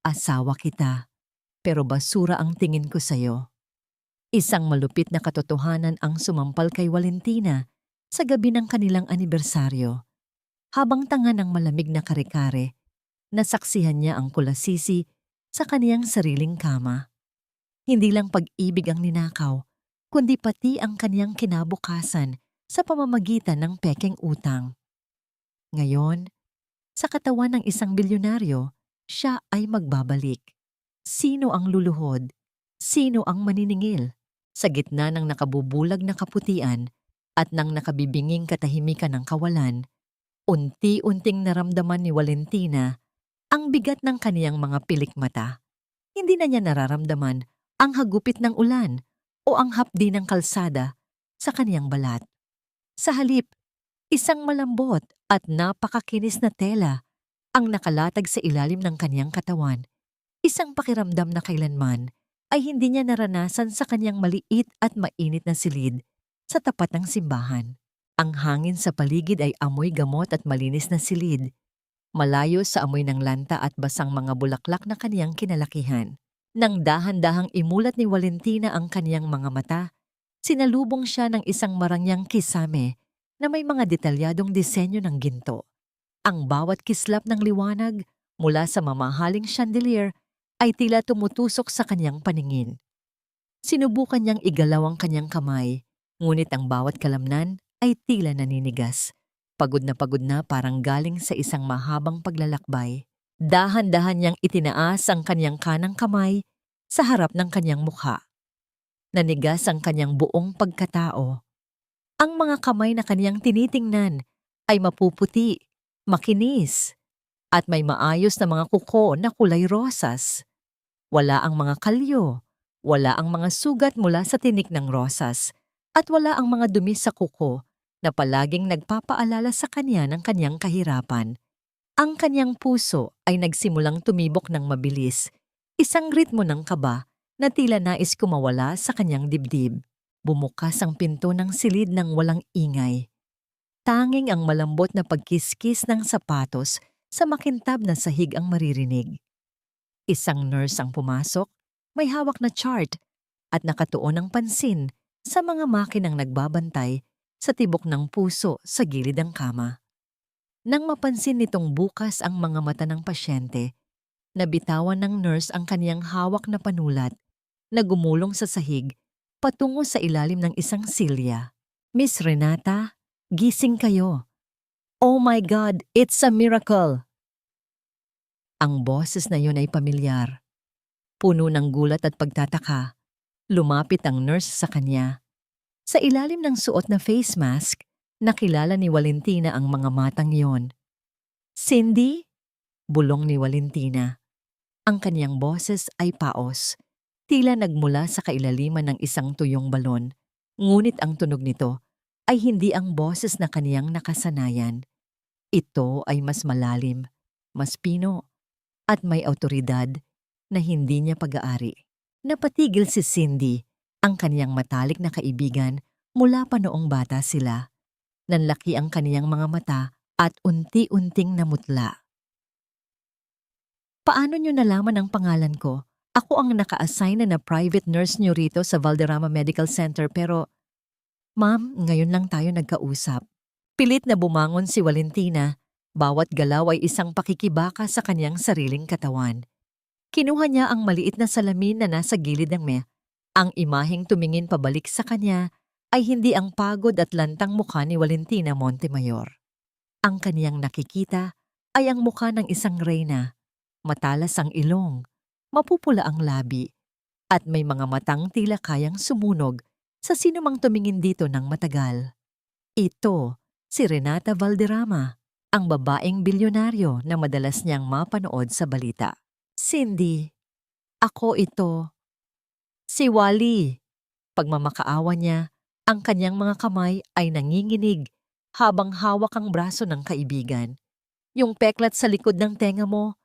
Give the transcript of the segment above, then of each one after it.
Asawa kita, pero basura ang tingin ko sa'yo. Isang malupit na katotohanan ang sumampal kay Valentina sa gabi ng kanilang anibersaryo. Habang tanga ng malamig na kare-kare, nasaksihan niya ang kulasisi sa kaniyang sariling kama. Hindi lang pag-ibig ang ninakaw, kundi pati ang kaniyang kinabukasan sa pamamagitan ng pekeng utang. Ngayon, sa katawan ng isang bilyonaryo, siya ay magbabalik. Sino ang luluhod? Sino ang maniningil? Sa gitna ng nakabubulag na kaputian at ng nakabibinging katahimikan ng kawalan, unti-unting naramdaman ni Valentina ang bigat ng kaniyang mga pilik mata. Hindi na niya nararamdaman ang hagupit ng ulan o ang hapdi ng kalsada sa kaniyang balat. Sa halip, isang malambot at napakakinis na tela ang nakalatag sa ilalim ng kaniyang katawan. Isang pakiramdam na kailanman ay hindi niya naranasan sa kaniyang maliit at mainit na silid sa tapat ng simbahan. Ang hangin sa paligid ay amoy gamot at malinis na silid, malayo sa amoy ng lanta at basang mga bulaklak na kaniyang kinalakihan. Nang dahan-dahang imulat ni Valentina ang kaniyang mga mata, sinalubong siya ng isang marangyang kisame na may mga detalyadong disenyo ng ginto. Ang bawat kislap ng liwanag mula sa mamahaling chandelier ay tila tumutusok sa kanyang paningin. Sinubukan niyang igalaw ang kanyang kamay, ngunit ang bawat kalamnan ay tila naninigas. Pagod na parang galing sa isang mahabang paglalakbay. Dahan-dahan niyang itinaas ang kanyang kanang kamay sa harap ng kanyang mukha. Nanigas ang kanyang buong pagkatao. Ang mga kamay na kanyang tinitingnan ay mapuputi, makinis, at may maayos na mga kuko na kulay rosas. Wala ang mga kalyo, wala ang mga sugat mula sa tinik ng rosas, at wala ang mga dumi sa kuko na palaging nagpapaalala sa kanya ng kanyang kahirapan. Ang kanyang puso ay nagsimulang tumibok ng mabilis, isang ritmo ng kaba na tila nais kumawala sa kanyang dibdib. Bumukas ang pinto ng silid ng walang ingay. Tanging ang malambot na pagkiskis ng sapatos sa makintab na sahig ang maririnig. Isang nurse ang pumasok, may hawak na chart at nakatuon ng pansin sa mga makinang nagbabantay sa tibok ng puso sa gilid ng kama. Nang mapansin nitong bukas ang mga mata ng pasyente, nabitawan ng nurse ang kaniyang hawak na panulat na gumulong sa sahig patungo sa ilalim ng isang silya. Miss Renata, gising kayo. Oh my God, it's a miracle! Ang boses na yun ay pamilyar. Puno ng gulat at pagtataka, lumapit ang nurse sa kanya. Sa ilalim ng suot na face mask, nakilala ni Valentina ang mga matang yon. Cindy? Bulong ni Valentina. Ang kanyang boses ay paos, tila nagmula sa kailaliman ng isang tuyong balon. Ngunit ang tunog nito ay hindi ang boses na kaniyang nakasanayan. Ito ay mas malalim, mas pino, at may awtoridad na hindi niya pag-aari. Napatigil si Cindy, ang kaniyang matalik na kaibigan mula pa noong bata sila. Nanlaki ang kaniyang mga mata at unti-unting namutla. Paano niyo nalaman ang pangalan ko? Ako ang naka-assign na private nurse niyo rito sa Valderrama Medical Center pero, Ma'am, ngayon lang tayo nagkausap. Pilit na bumangon si Valentina. Bawat galaw ay isang pakikibaka sa kanyang sariling katawan. Kinuha niya ang maliit na salamin na nasa gilid ng mesa. Ang imaheng tumingin pabalik sa kanya ay hindi ang pagod at lantang mukha ni Valentina Montemayor. Ang kaniyang nakikita ay ang mukha ng isang reyna. Matalas ang ilong, mapupula ang labi, at may mga matang tila kayang sumunog sa sinumang tumingin dito ng matagal. Ito, si Renata Valderrama, ang babaeng bilyonaryo na madalas niyang mapanood sa balita. Cindy, ako ito. Si Wally. Pagmamakaawa niya, ang kanyang mga kamay ay nanginginig habang hawak ang braso ng kaibigan. Yung peklat sa likod ng tenga mo,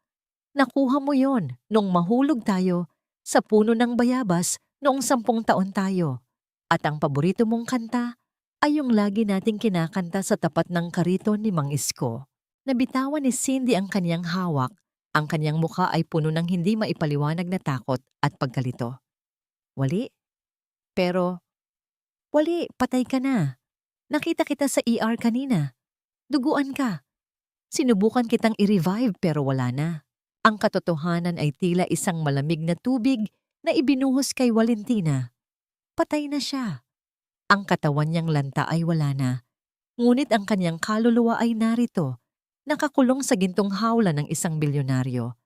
nakuha mo yon nung mahulog tayo sa puno ng bayabas noong 10 taon tayo. At ang paborito mong kanta ay yung lagi nating kinakanta sa tapat ng kariton ni Mang Isko. Nabitawan ni Cindy ang kanyang hawak Ang kanyang mukha ay puno ng hindi maipaliwanag na takot at pagkalito. Wali? Pero, wali, patay ka na. Nakita kita sa ER kanina. Duguan ka. Sinubukan kitang i-revive pero wala na. Ang katotohanan ay tila isang malamig na tubig na ibinuhos kay Valentina. Patay na siya. Ang katawan niyang lanta ay wala na. Ngunit ang kanyang kaluluwa ay narito, nakakulong sa gintong hawla ng isang bilyonaryo.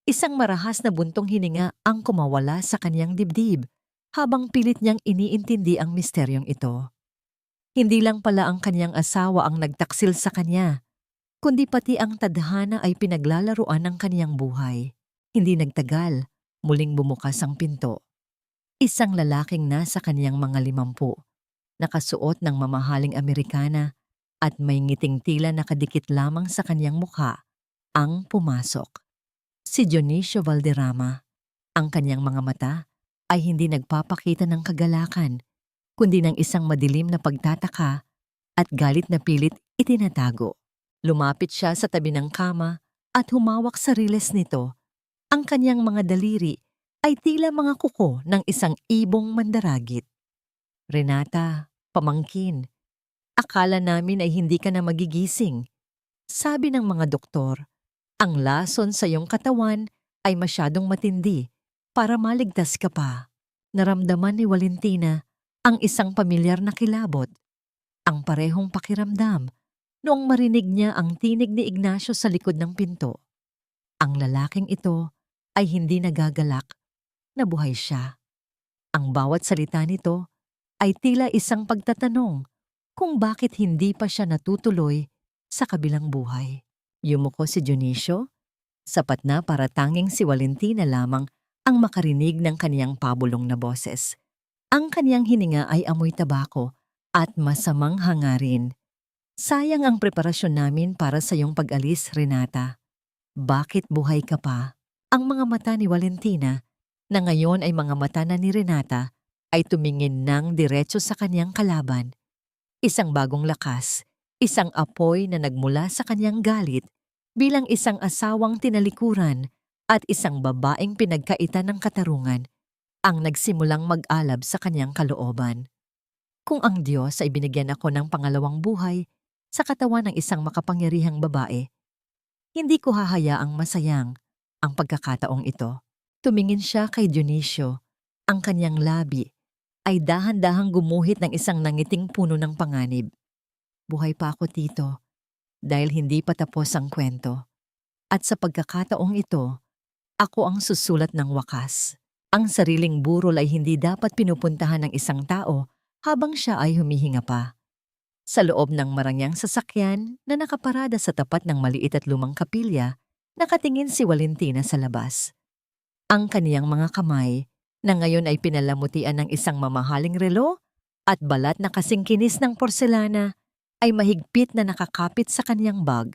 Isang marahas na buntong hininga ang kumawala sa kanyang dibdib habang pilit niyang iniintindi ang misteryong ito. Hindi lang pala ang kanyang asawa ang nagtaksil sa kanya, kundi pati ang tadhana ay pinaglalaruan ng kanyang buhay. Hindi nagtagal, muling bumukas ang pinto. Isang lalaking nasa kanyang mga 50, nakasuot ng mamahaling Amerikana at may ngiting tila nakadikit lamang sa kanyang mukha, ang pumasok. Si Dionisio Valderrama. Ang kanyang mga mata ay hindi nagpapakita ng kagalakan, kundi ng isang madilim na pagtataka at galit na pilit itinatago. Lumapit siya sa tabi ng kama at humawak sa riles nito. Ang kanyang mga daliri ay tila mga kuko ng isang ibong mandaragit. Renata, pamangkin, akala namin ay hindi ka na magigising. Sabi ng mga doktor, ang lason sa iyong katawan ay masyadong matindi para maligtas ka pa. Naramdaman ni Valentina ang isang pamilyar na kilabot, ang parehong pakiramdam noong marinig niya ang tinig ni Ignacio sa likod ng pinto. Ang lalaking ito ay hindi nagagalak, nabuhay siya. Ang bawat salita nito ay tila isang pagtatanong kung bakit hindi pa siya natutuloy sa kabilang buhay. Yumuko si Dionisio, sapat na para tanging si Valentina lamang ang makarinig ng kaniyang pabulong na boses. Ang kaniyang hininga ay amoy tabako at masamang hangarin. Sayang ang preparasyon namin para sa iyong pag-alis, Renata. Bakit buhay ka pa? Ang mga mata ni Valentina, na ngayon ay mga mata na ni Renata, ay tumingin ng diretso sa kaniyang kalaban. Isang bagong lakas, isang apoy na nagmula sa kaniyang galit bilang isang asawang tinalikuran at isang babaeng pinagkaitan ng katarungan ang nagsimulang mag-alab sa kaniyang kalooban. Kung ang Diyos ay binigyan ako ng pangalawang buhay sa katawan ng isang makapangyarihang babae, hindi ko hahayaang masayang ang pagkakataong ito. Tumingin siya kay Dionisio. Ang kaniyang labi ay dahan-dahang gumuhit ng isang nangiting puno ng panganib. Buhay pa ako, Tito, dahil hindi pa tapos ang kwento. At sa pagkakataong ito, ako ang susulat ng wakas. Ang sariling burol ay hindi dapat pinupuntahan ng isang tao habang siya ay humihinga pa. Sa loob ng marangyang sasakyan na nakaparada sa tapat ng maliit at lumang kapilya, nakatingin si Valentina sa labas. Ang kaniyang mga kamay, na ngayon ay pinalamutian ng isang mamahaling relo at balat na kasingkinis ng porselana, ay mahigpit na nakakapit sa kaniyang bag.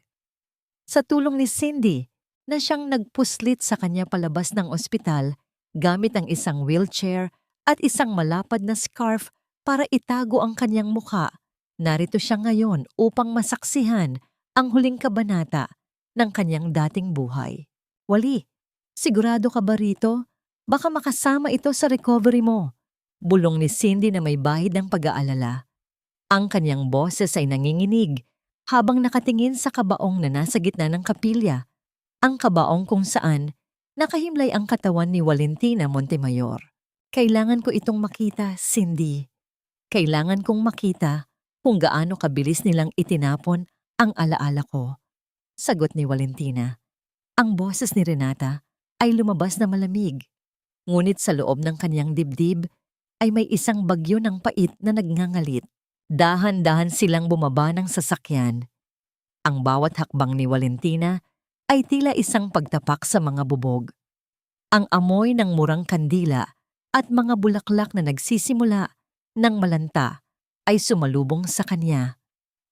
Sa tulong ni Cindy, na siyang nagpuslit sa kanya palabas ng ospital gamit ang isang wheelchair at isang malapad na scarf para itago ang kaniyang mukha, narito siya ngayon upang masaksihan ang huling kabanata ng kaniyang dating buhay. Wali, sigurado ka ba rito? Baka makasama ito sa recovery mo. Bulong ni Cindy na may bahid ng pag-aalala. Ang kaniyang boses ay nanginginig habang nakatingin sa kabaong na nasa gitna ng kapilya. Ang kabaong kung saan nakahimlay ang katawan ni Valentina Montemayor. Kailangan ko itong makita, Cindy. Kailangan kong makita kung gaano kabilis nilang itinapon ang alaala ko. Sagot ni Valentina. Ang boses ni Renata ay lumabas na malamig. Ngunit sa loob ng kaniyang dibdib ay may isang bagyo ng pait na nagngangalit. Dahan-dahan silang bumaba ng sasakyan. Ang bawat hakbang ni Valentina ay tila isang pagtapak sa mga bubog. Ang amoy ng murang kandila at mga bulaklak na nagsisimula ng malanta ay sumalubong sa kanya.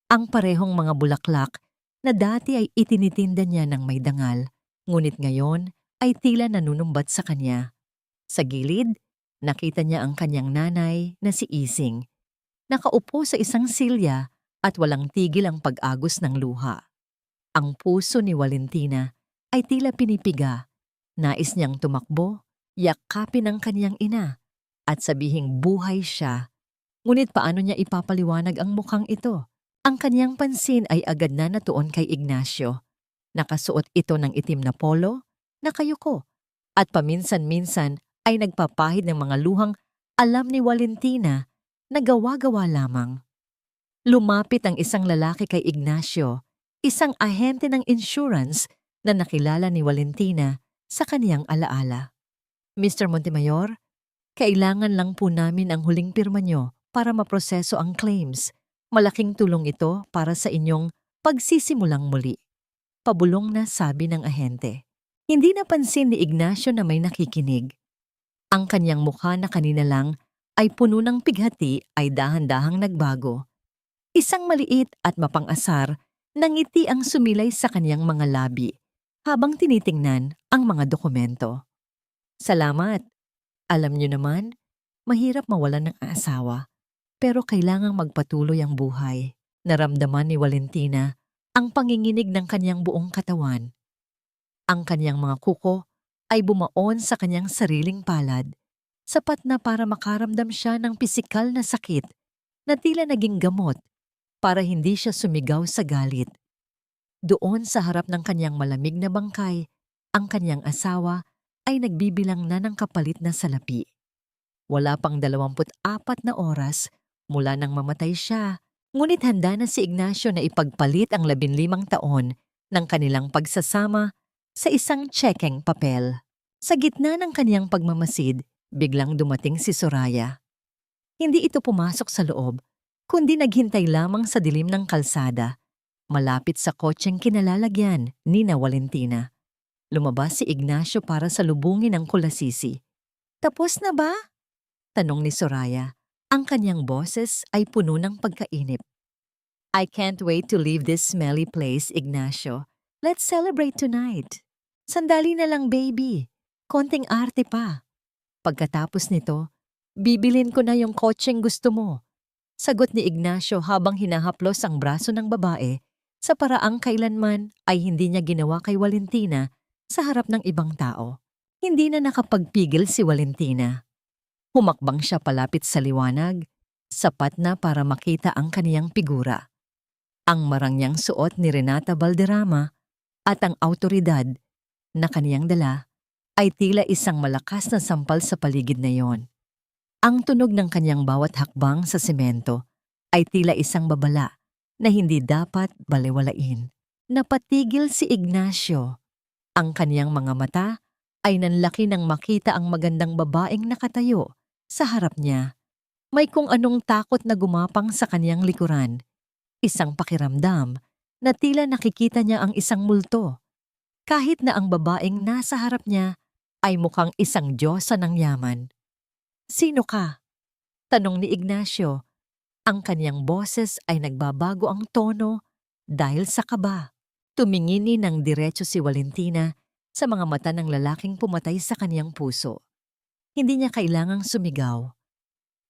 Ang parehong mga bulaklak na dati ay itinitinda niya ng may dangal, ngunit ngayon ay tila nanunumbat sa kanya. Sa gilid, nakita niya ang kanyang nanay na si Ising. Nakaupo sa isang silya at walang tigil ang pag-agos ng luha. Ang puso ni Valentina ay tila pinipiga. Nais niyang tumakbo, yakapin ang kaniyang ina, at sabihing buhay siya. Ngunit paano niya ipapaliwanag ang mukhang ito? Ang kaniyang pansin ay agad na natuon kay Ignacio. Nakasuot ito ng itim na polo, nakayuko, at paminsan-minsan ay nagpapahid ng mga luhang alam ni Valentina na gawa-gawa lamang. Lumapit ang isang lalaki kay Ignacio, isang ahente ng insurance na nakilala ni Valentina sa kaniyang alaala. Mr. Montemayor, kailangan lang po namin ang huling pirma niyo para maproseso ang claims. Malaking tulong ito para sa inyong pagsisimulang muli. Pabulong na sabi ng ahente. Hindi napansin ni Ignacio na may nakikinig. Ang kanyang mukha na kanina lang ay puno ng pighati ay dahan-dahang nagbago. Isang maliit at mapang-asar na ngiti ang sumilay sa kanyang mga labi habang tinitingnan ang mga dokumento. Salamat. Alam niyo naman, mahirap mawalan ng asawa, pero kailangang magpatuloy ang buhay. Naramdaman ni Valentina ang panginginig ng kanyang buong katawan. Ang kanyang mga kuko ay bumaon sa kanyang sariling palad, sapat na para makaramdam siya ng pisikal na sakit na tila naging gamot para hindi siya sumigaw sa galit. Doon sa harap ng kanyang malamig na bangkay, ang kanyang asawa ay nagbibilang na ng kapalit na salapi. Wala pang 24 na oras mula nang mamatay siya, ngunit handa na si Ignacio na ipagpalit ang 15 taon ng kanilang pagsasama sa isang tsekeng papel. Sa gitna ng kaniyang pagmamasid, biglang dumating si Soraya. Hindi ito pumasok sa loob, kundi naghintay lamang sa dilim ng kalsada, malapit sa kotseng kinalalagyan ni Valentina. Lumabas si Ignacio para salubungin ang kulasisi. Tapos na ba? Tanong ni Soraya. Ang kanyang boses ay puno ng pagkainip. I can't wait to leave this smelly place, Ignacio. Let's celebrate tonight. Sandali na lang, baby. Konting arte pa. Pagkatapos nito, bibilin ko na yung kotseng gusto mo. Sagot ni Ignacio habang hinahaplos ang braso ng babae sa paraang kailanman ay hindi niya ginawa kay Valentina sa harap ng ibang tao. Hindi na nakapagpigil si Valentina. Humakbang siya palapit sa liwanag, sapat na para makita ang kaniyang figura. Ang marangyang suot ni Renata Valderrama at ang awtoridad na kaniyang dala ay tila isang malakas na sampal sa paligid na iyon. Ang tunog ng kanyang bawat hakbang sa semento ay tila isang babala na hindi dapat balewalain. Napatigil si Ignacio. Ang kaniyang mga mata ay nanlaki nang makita ang magandang babaeng nakatayo sa harap niya. May kung anong takot na gumapang sa kaniyang likuran. Isang pakiramdam na tila nakikita niya ang isang multo. Kahit na ang babaeng nasa harap niya ay mukhang isang diyosa ng yaman. Sino ka? Tanong ni Ignacio. Ang kaniyang boses ay nagbabago ang tono dahil sa kaba. Tumingin ng diretso si Valentina sa mga mata ng lalaking pumatay sa kaniyang puso. Hindi niya kailangang sumigaw.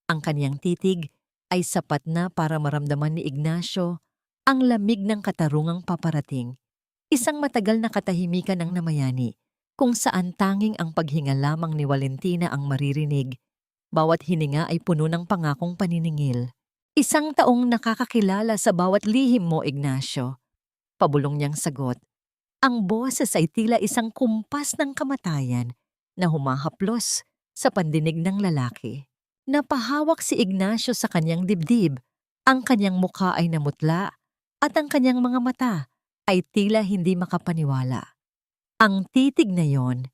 Ang kaniyang titig ay sapat na para maramdaman ni Ignacio ang lamig ng katarungang paparating. Isang matagal na katahimikan ang namayani, kung saan tanging ang paghinga lamang ni Valentina ang maririnig. Bawat hininga ay puno ng pangakong paniningil. Isang taong nakakakilala sa bawat lihim mo, Ignacio. Pabulong niyang sagot. Ang boses ay tila isang kumpas ng kamatayan na humahaplos sa pandinig ng lalaki. Napahawak si Ignacio sa kanyang dibdib. Ang kanyang mukha ay namutla at ang kanyang mga mata ay tila hindi makapaniwala. Ang titig na yon,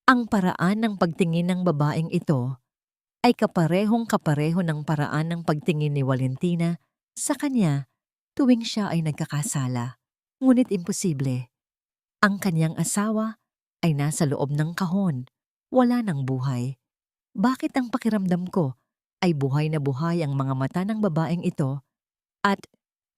ang paraan ng pagtingin ng babaeng ito, ay kaparehong-kapareho ng paraan ng pagtingin ni Valentina sa kanya tuwing siya ay nagkakasala. Ngunit imposible. Ang kanyang asawa ay nasa loob ng kahon, wala ng buhay. Bakit ang pakiramdam ko ay buhay na buhay ang mga mata ng babaeng ito at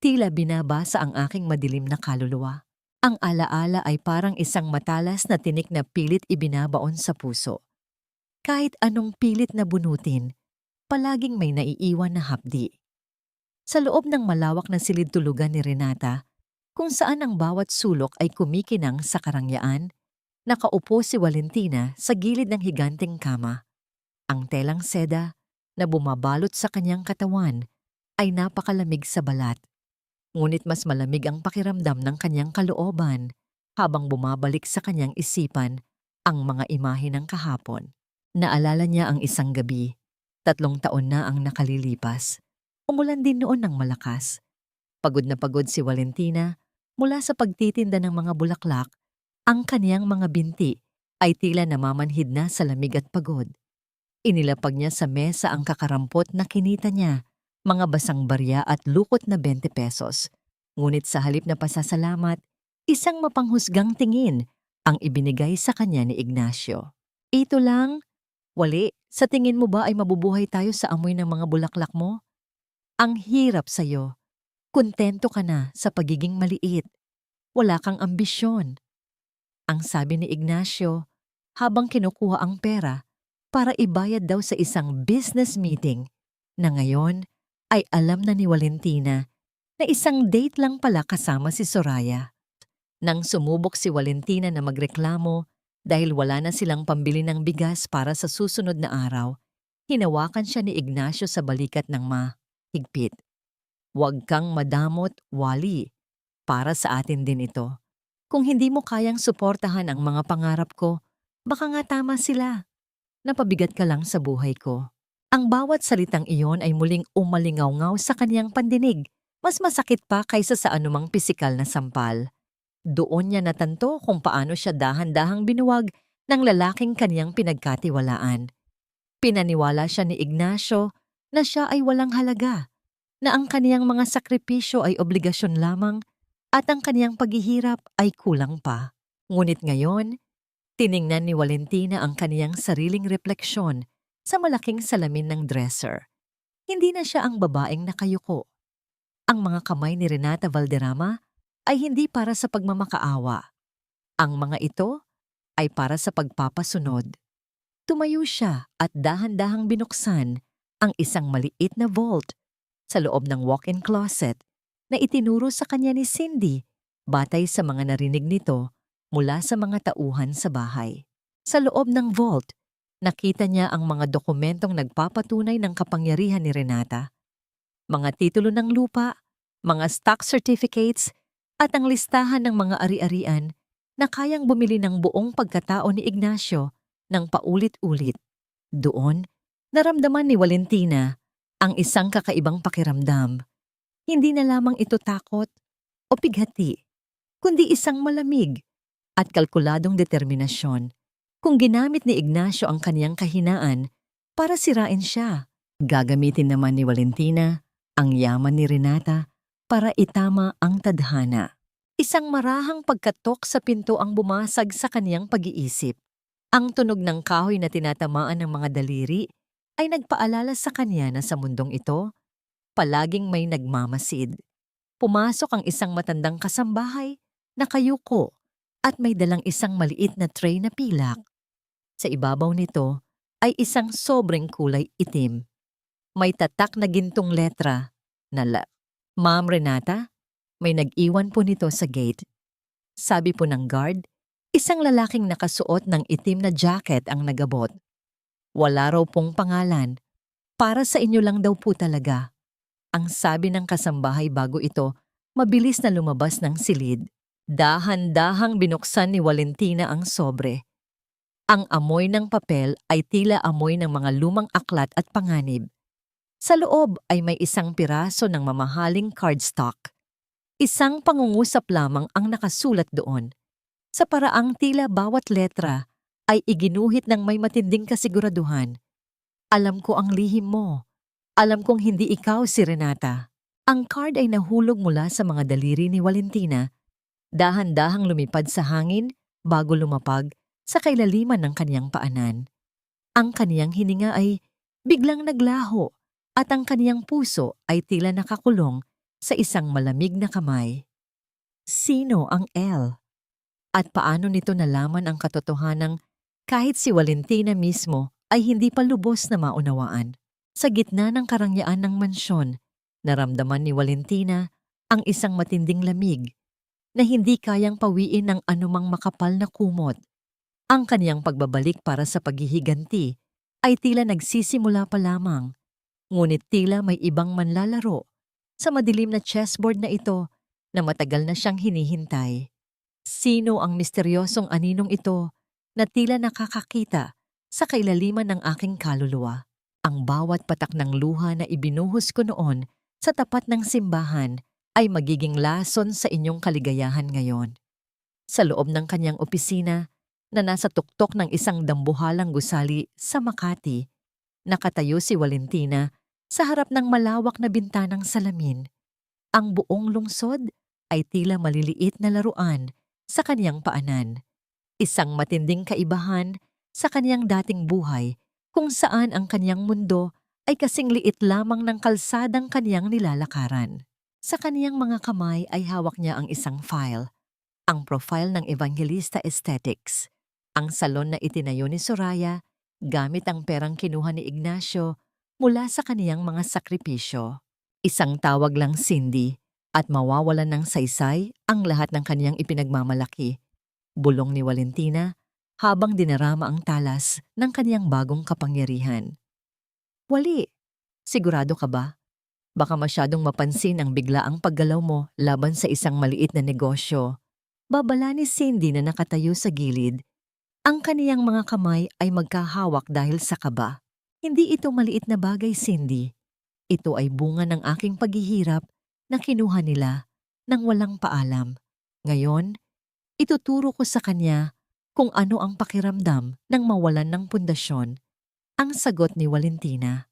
tila binabasa ang aking madilim na kaluluwa? Ang alaala ay parang isang matalas na tinik na pilit ibinabaon sa puso. Kahit anong pilit na bunutin, palaging may naiiwan na hapdi. Sa loob ng malawak na silid-tulugan ni Renata, kung saan ang bawat sulok ay kumikinang sa karangyaan. Nakaupo si Valentina sa gilid ng higanting kama. Ang telang seda na bumabalot sa kanyang katawan ay napakalamig sa balat. Ngunit mas malamig ang pakiramdam ng kanyang kalooban habang bumabalik sa kanyang isipan ang mga imahe ng kahapon. Naalala niya ang isang gabi. 3 taon na ang nakalilipas. Umulan din noon ng malakas. Pagod na pagod si Valentina mula sa pagtitinda ng mga bulaklak. Ang kaniyang mga binti ay tila namamanhid na sa lamig at pagod. Inilapag niya sa mesa ang kakarampot na kinita niya, mga basang barya at lukot na 20 pesos. Ngunit sa halip na pasasalamat, isang mapanghusgang tingin ang ibinigay sa kanya ni Ignacio. Ito lang, wali, sa tingin mo ba ay mabubuhay tayo sa amoy ng mga bulaklak mo? Ang hirap sa'yo. Kontento ka na sa pagiging maliit. Wala kang ambisyon. Ang sabi ni Ignacio habang kinukuha ang pera para ibayad daw sa isang business meeting na ngayon ay alam na ni Valentina na isang date lang pala kasama si Soraya. Nang sumubok si Valentina na magreklamo dahil wala na silang pambili ng bigas para sa susunod na araw, hinawakan siya ni Ignacio sa balikat ng mahigpit. Huwag kang madamot, Wally. Para sa atin din ito. Kung hindi mo kayang suportahan ang mga pangarap ko, baka nga tama sila. Napabigat ka lang sa buhay ko. Ang bawat salitang iyon ay muling umalingaw-ngaw sa kaniyang pandinig. Mas masakit pa kaysa sa anumang pisikal na sampal. Doon niya natanto kung paano siya dahan-dahang binuwag ng lalaking kaniyang pinagkatiwalaan. Pinaniwala siya ni Ignacio na siya ay walang halaga, na ang kaniyang mga sakripisyo ay obligasyon lamang at ang kaniyang paghihirap ay kulang pa. Ngunit ngayon, tiningnan ni Valentina ang kaniyang sariling refleksyon sa malaking salamin ng dresser. Hindi na siya ang babaeng nakayuko. Ang mga kamay ni Renata Valderrama ay hindi para sa pagmamakaawa. Ang mga ito ay para sa pagpapasunod. Tumayo siya at dahan-dahang binuksan ang isang maliit na vault sa loob ng walk-in closet na itinuro sa kanya ni Cindy batay sa mga narinig nito mula sa mga tauhan sa bahay. Sa loob ng vault, nakita niya ang mga dokumentong nagpapatunay ng kapangyarihan ni Renata. Mga titulo ng lupa, mga stock certificates, at ang listahan ng mga ari-arian na kayang bumili ng buong pagkatao ni Ignacio ng paulit-ulit. Doon, naramdaman ni Valentina ang isang kakaibang pakiramdam. Hindi na lamang ito takot o pighati, kundi isang malamig at kalkuladong determinasyon. Kung ginamit ni Ignacio ang kaniyang kahinaan para sirain siya, gagamitin naman ni Valentina ang yaman ni Renata para itama ang tadhana. Isang marahang pagkatok sa pinto ang bumasag sa kaniyang pag-iisip. Ang tunog ng kahoy na tinatamaan ng mga daliri ay nagpaalala sa kanya na sa mundong ito, palaging may nagmamasid. Pumasok ang isang matandang kasambahay na kayuko at may dalang isang maliit na tray na pilak. Sa ibabaw nito ay isang sobrang kulay itim. May tatak na gintong letra na Ma'am Renata, may nag-iwan po nito sa gate. Sabi po ng guard, isang lalaking nakasuot ng itim na jacket ang nagabot. Wala raw pong pangalan. Para sa inyo lang daw po talaga. Ang sabi ng kasambahay bago ito, mabilis na lumabas ng silid. Dahan-dahang binuksan ni Valentina ang sobre. Ang amoy ng papel ay tila amoy ng mga lumang aklat at panganib. Sa loob ay may isang piraso ng mamahaling cardstock. Isang pangungusap lamang ang nakasulat doon. Sa paraang tila bawat letra ay iginuhit ng may matinding kasiguraduhan. Alam ko ang lihim mo. Alam kong hindi ikaw si Renata. Ang card ay nahulog mula sa mga daliri ni Valentina. Dahan-dahang lumipad sa hangin bago lumapag sa kailaliman ng kaniyang paanan. Ang kaniyang hininga ay biglang naglaho at ang kaniyang puso ay tila nakakulong sa isang malamig na kamay. Sino ang L? At paano nito nalaman ang katotohanang kahit si Valentina mismo ay hindi pa lubos na maunawaan? Sa gitna ng karangyaan ng mansyon, naramdaman ni Valentina ang isang matinding lamig na hindi kayang pawiin ng anumang makapal na kumot. Ang kaniyang pagbabalik para sa paghihiganti ay tila nagsisimula pa lamang, ngunit tila may ibang manlalaro sa madilim na chessboard na ito na matagal na siyang hinihintay. Sino ang misteryosong aninong ito na tila nakakakita sa kailaliman ng aking kaluluwa? Ang bawat patak ng luha na ibinuhos ko noon sa tapat ng simbahan ay magiging lason sa inyong kaligayahan ngayon. Sa loob ng kanyang opisina na nasa tuktok ng isang dambuhalang gusali sa Makati, nakatayo si Valentina sa harap ng malawak na bintanang salamin. Ang buong lungsod ay tila maliliit na laruan sa kaniyang paanan. Isang matinding kaibahan sa kaniyang dating buhay kung saan ang kaniyang mundo ay kasing liit lamang ng kalsadang kaniyang nilalakaran. Sa kaniyang mga kamay ay hawak niya ang isang file, ang profile ng Evangelista Aesthetics, ang salon na itinayo ni Soraya gamit ang perang kinuha ni Ignacio mula sa kaniyang mga sakripisyo. Isang tawag lang Cindy at mawawalan ng saysay ang lahat ng kaniyang ipinagmamalaki. Bulong ni Valentina habang dinarama ang talas ng kaniyang bagong kapangyarihan. Wali, sigurado ka ba? Baka masyadong mapansin ang biglaang paggalaw mo laban sa isang maliit na negosyo. Babala ni Cindy na nakatayo sa gilid. Ang kaniyang mga kamay ay magkahawak dahil sa kaba. Hindi ito maliit na bagay, Cindy. Ito ay bunga ng aking paghihirap na kinuha nila nang walang paalam. Ngayon, ituturo ko sa kanya kung ano ang pakiramdam ng mawalan ng pundasyon. Ang sagot ni Valentina.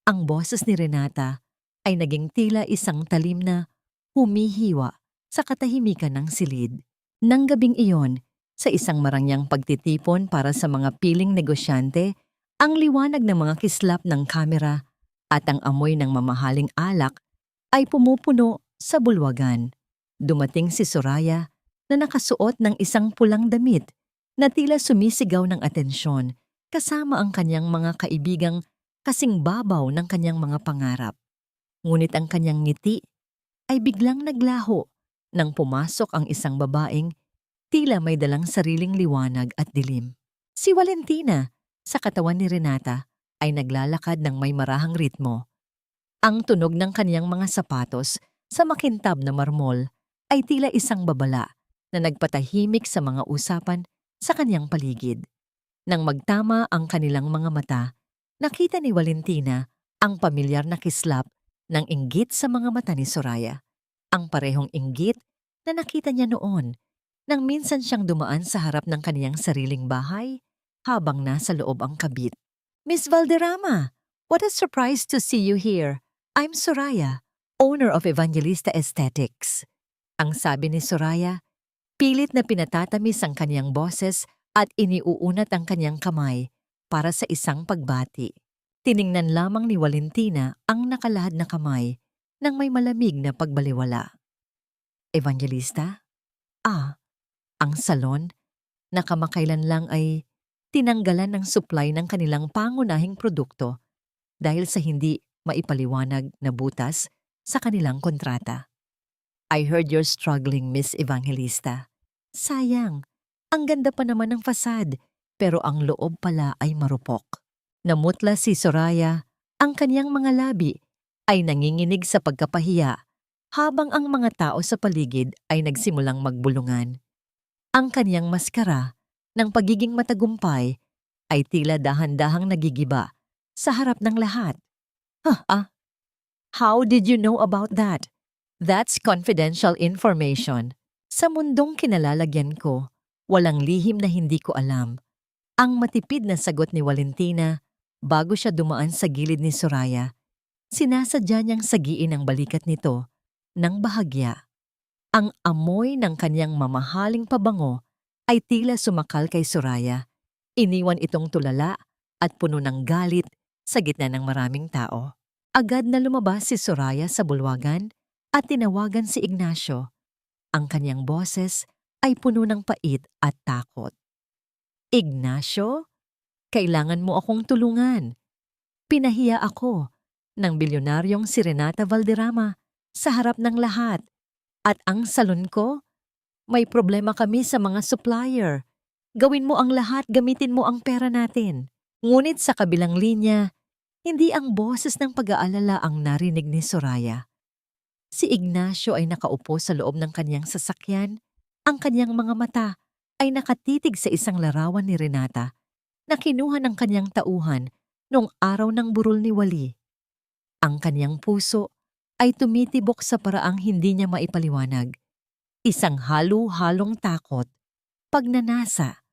Ang boses ni Renata ay naging tila isang talim na humihiwa sa katahimikan ng silid. Nang gabing iyon, sa isang marangyang pagtitipon para sa mga piling negosyante, ang liwanag ng mga kislap ng kamera at ang amoy ng mamahaling alak ay pumupuno sa bulwagan. Dumating si Soraya na nakasuot ng isang pulang damit na tila sumisigaw ng atensyon kasama ang kanyang mga kaibigang kasing babaw ng kanyang mga pangarap. Ngunit ang kanyang ngiti ay biglang naglaho nang pumasok ang isang babaeng tila may dalang sariling liwanag at dilim. Si Valentina, sa katawan ni Renata, ay naglalakad ng may marahang ritmo. Ang tunog ng kaniyang mga sapatos sa makintab na marmol ay tila isang babala na nagpatahimik sa mga usapan sa kaniyang paligid. Nang magtama ang kanilang mga mata, nakita ni Valentina ang pamilyar na kislap ng inggit sa mga mata ni Soraya. Ang parehong inggit na nakita niya noon nang minsan siyang dumaan sa harap ng kaniyang sariling bahay habang nasa loob ang kabit. Miss Valderrama, what a surprise to see you here. I'm Soraya, owner of Evangelista Aesthetics. Ang sabi ni Soraya, pilit na pinatatamis ang kaniyang boses at iniuunat ang kaniyang kamay para sa isang pagbati. Tiningnan lamang ni Valentina ang nakalahad na kamay nang may malamig na pagbaliwala. Evangelista? Ang salon na kamakailan lang ay tinanggalan ng supply ng kanilang pangunahing produkto dahil sa hindi maipaliwanag na butas sa kanilang kontrata. I heard you're struggling, Miss Evangelista. Sayang, ang ganda pa naman ng fasad, pero ang loob pala ay marupok. Namutla si Soraya, ang kaniyang mga labi ay nanginginig sa pagkapahiya habang ang mga tao sa paligid ay nagsimulang magbulungan. Ang kaniyang maskara ng pagiging matagumpay ay tila dahan-dahang nagigiba sa harap ng lahat. How did you know about that? That's confidential information. Sa mundong kinalalagyan ko, walang lihim na hindi ko alam. Ang matipid na sagot ni Valentina bago siya dumaan sa gilid ni Soraya. Sinasadya niyang sagiin ang balikat nito ng bahagya. Ang amoy ng kanyang mamahaling pabango ay tila sumakal kay Soraya. Iniwan itong tulala at puno ng galit sa gitna ng maraming tao. Agad na lumabas si Soraya sa bulwagan at tinawagan si Ignacio. Ang kanyang boses ay puno ng pait at takot. Ignacio, kailangan mo akong tulungan. Pinahiya ako ng bilyonaryong si Renata Valderrama sa harap ng lahat. At ang salon ko, May problema kami sa mga supplier. Gawin mo ang lahat, gamitin mo ang pera natin. Ngunit sa kabilang linya, hindi ang boses ng pag-aalala ang narinig ni Soraya. Si Ignacio ay nakaupo sa loob ng kanyang sasakyan. Ang kanyang mga mata ay nakatitig sa isang larawan ni Renata na kinuha ng kanyang tauhan noong araw ng burol ni Wally. Ang kanyang puso ay tumitibok sa paraang hindi niya maipaliwanag. Isang halo-halong takot, pagnanasa,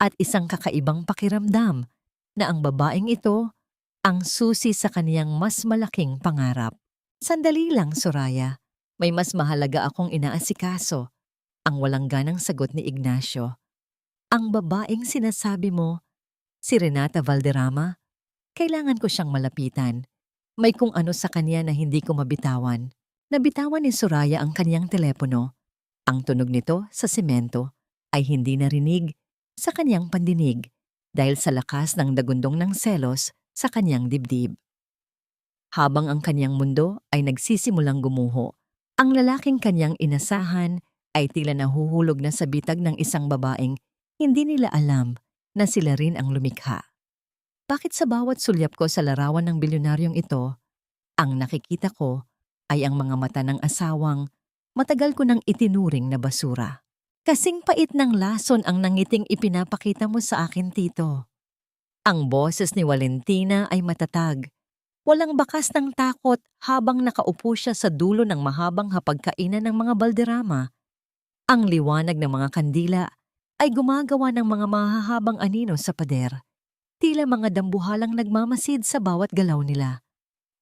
at isang kakaibang pakiramdam na ang babaeng ito ang susi sa kaniyang mas malaking pangarap. Sandali lang, Soraya. May mas mahalaga akong inaasikaso. Ang walang ganang sagot ni Ignacio. Ang babaeng sinasabi mo, si Renata Valderrama, kailangan ko siyang malapitan. May kung ano sa kanya na hindi ko mabitawan. Nabitawan ni Soraya ang kaniyang telepono. Ang tunog nito sa semento ay hindi narinig sa kaniyang pandinig dahil sa lakas ng dagundong ng selos sa kaniyang dibdib. Habang ang kaniyang mundo ay nagsisimulang gumuho, ang lalaking kaniyang inasahan ay tila nahuhulog na sa bitag ng isang babaeng hindi nila alam na sila rin ang lumikha. Bakit sa bawat sulyap ko sa larawan ng bilyonaryong ito, ang nakikita ko ay ang mga mata ng asawang matagal ko nang itinuring na basura. Kasing pait ng lason ang nangiting ipinapakita mo sa akin, Tito. Ang boses ni Valentina ay matatag. Walang bakas ng takot habang nakaupo siya sa dulo ng mahabang hapagkainan ng mga Valderrama. Ang liwanag ng mga kandila ay gumagawa ng mga mahahabang anino sa pader. Tila mga dambuhalang nagmamasid sa bawat galaw nila.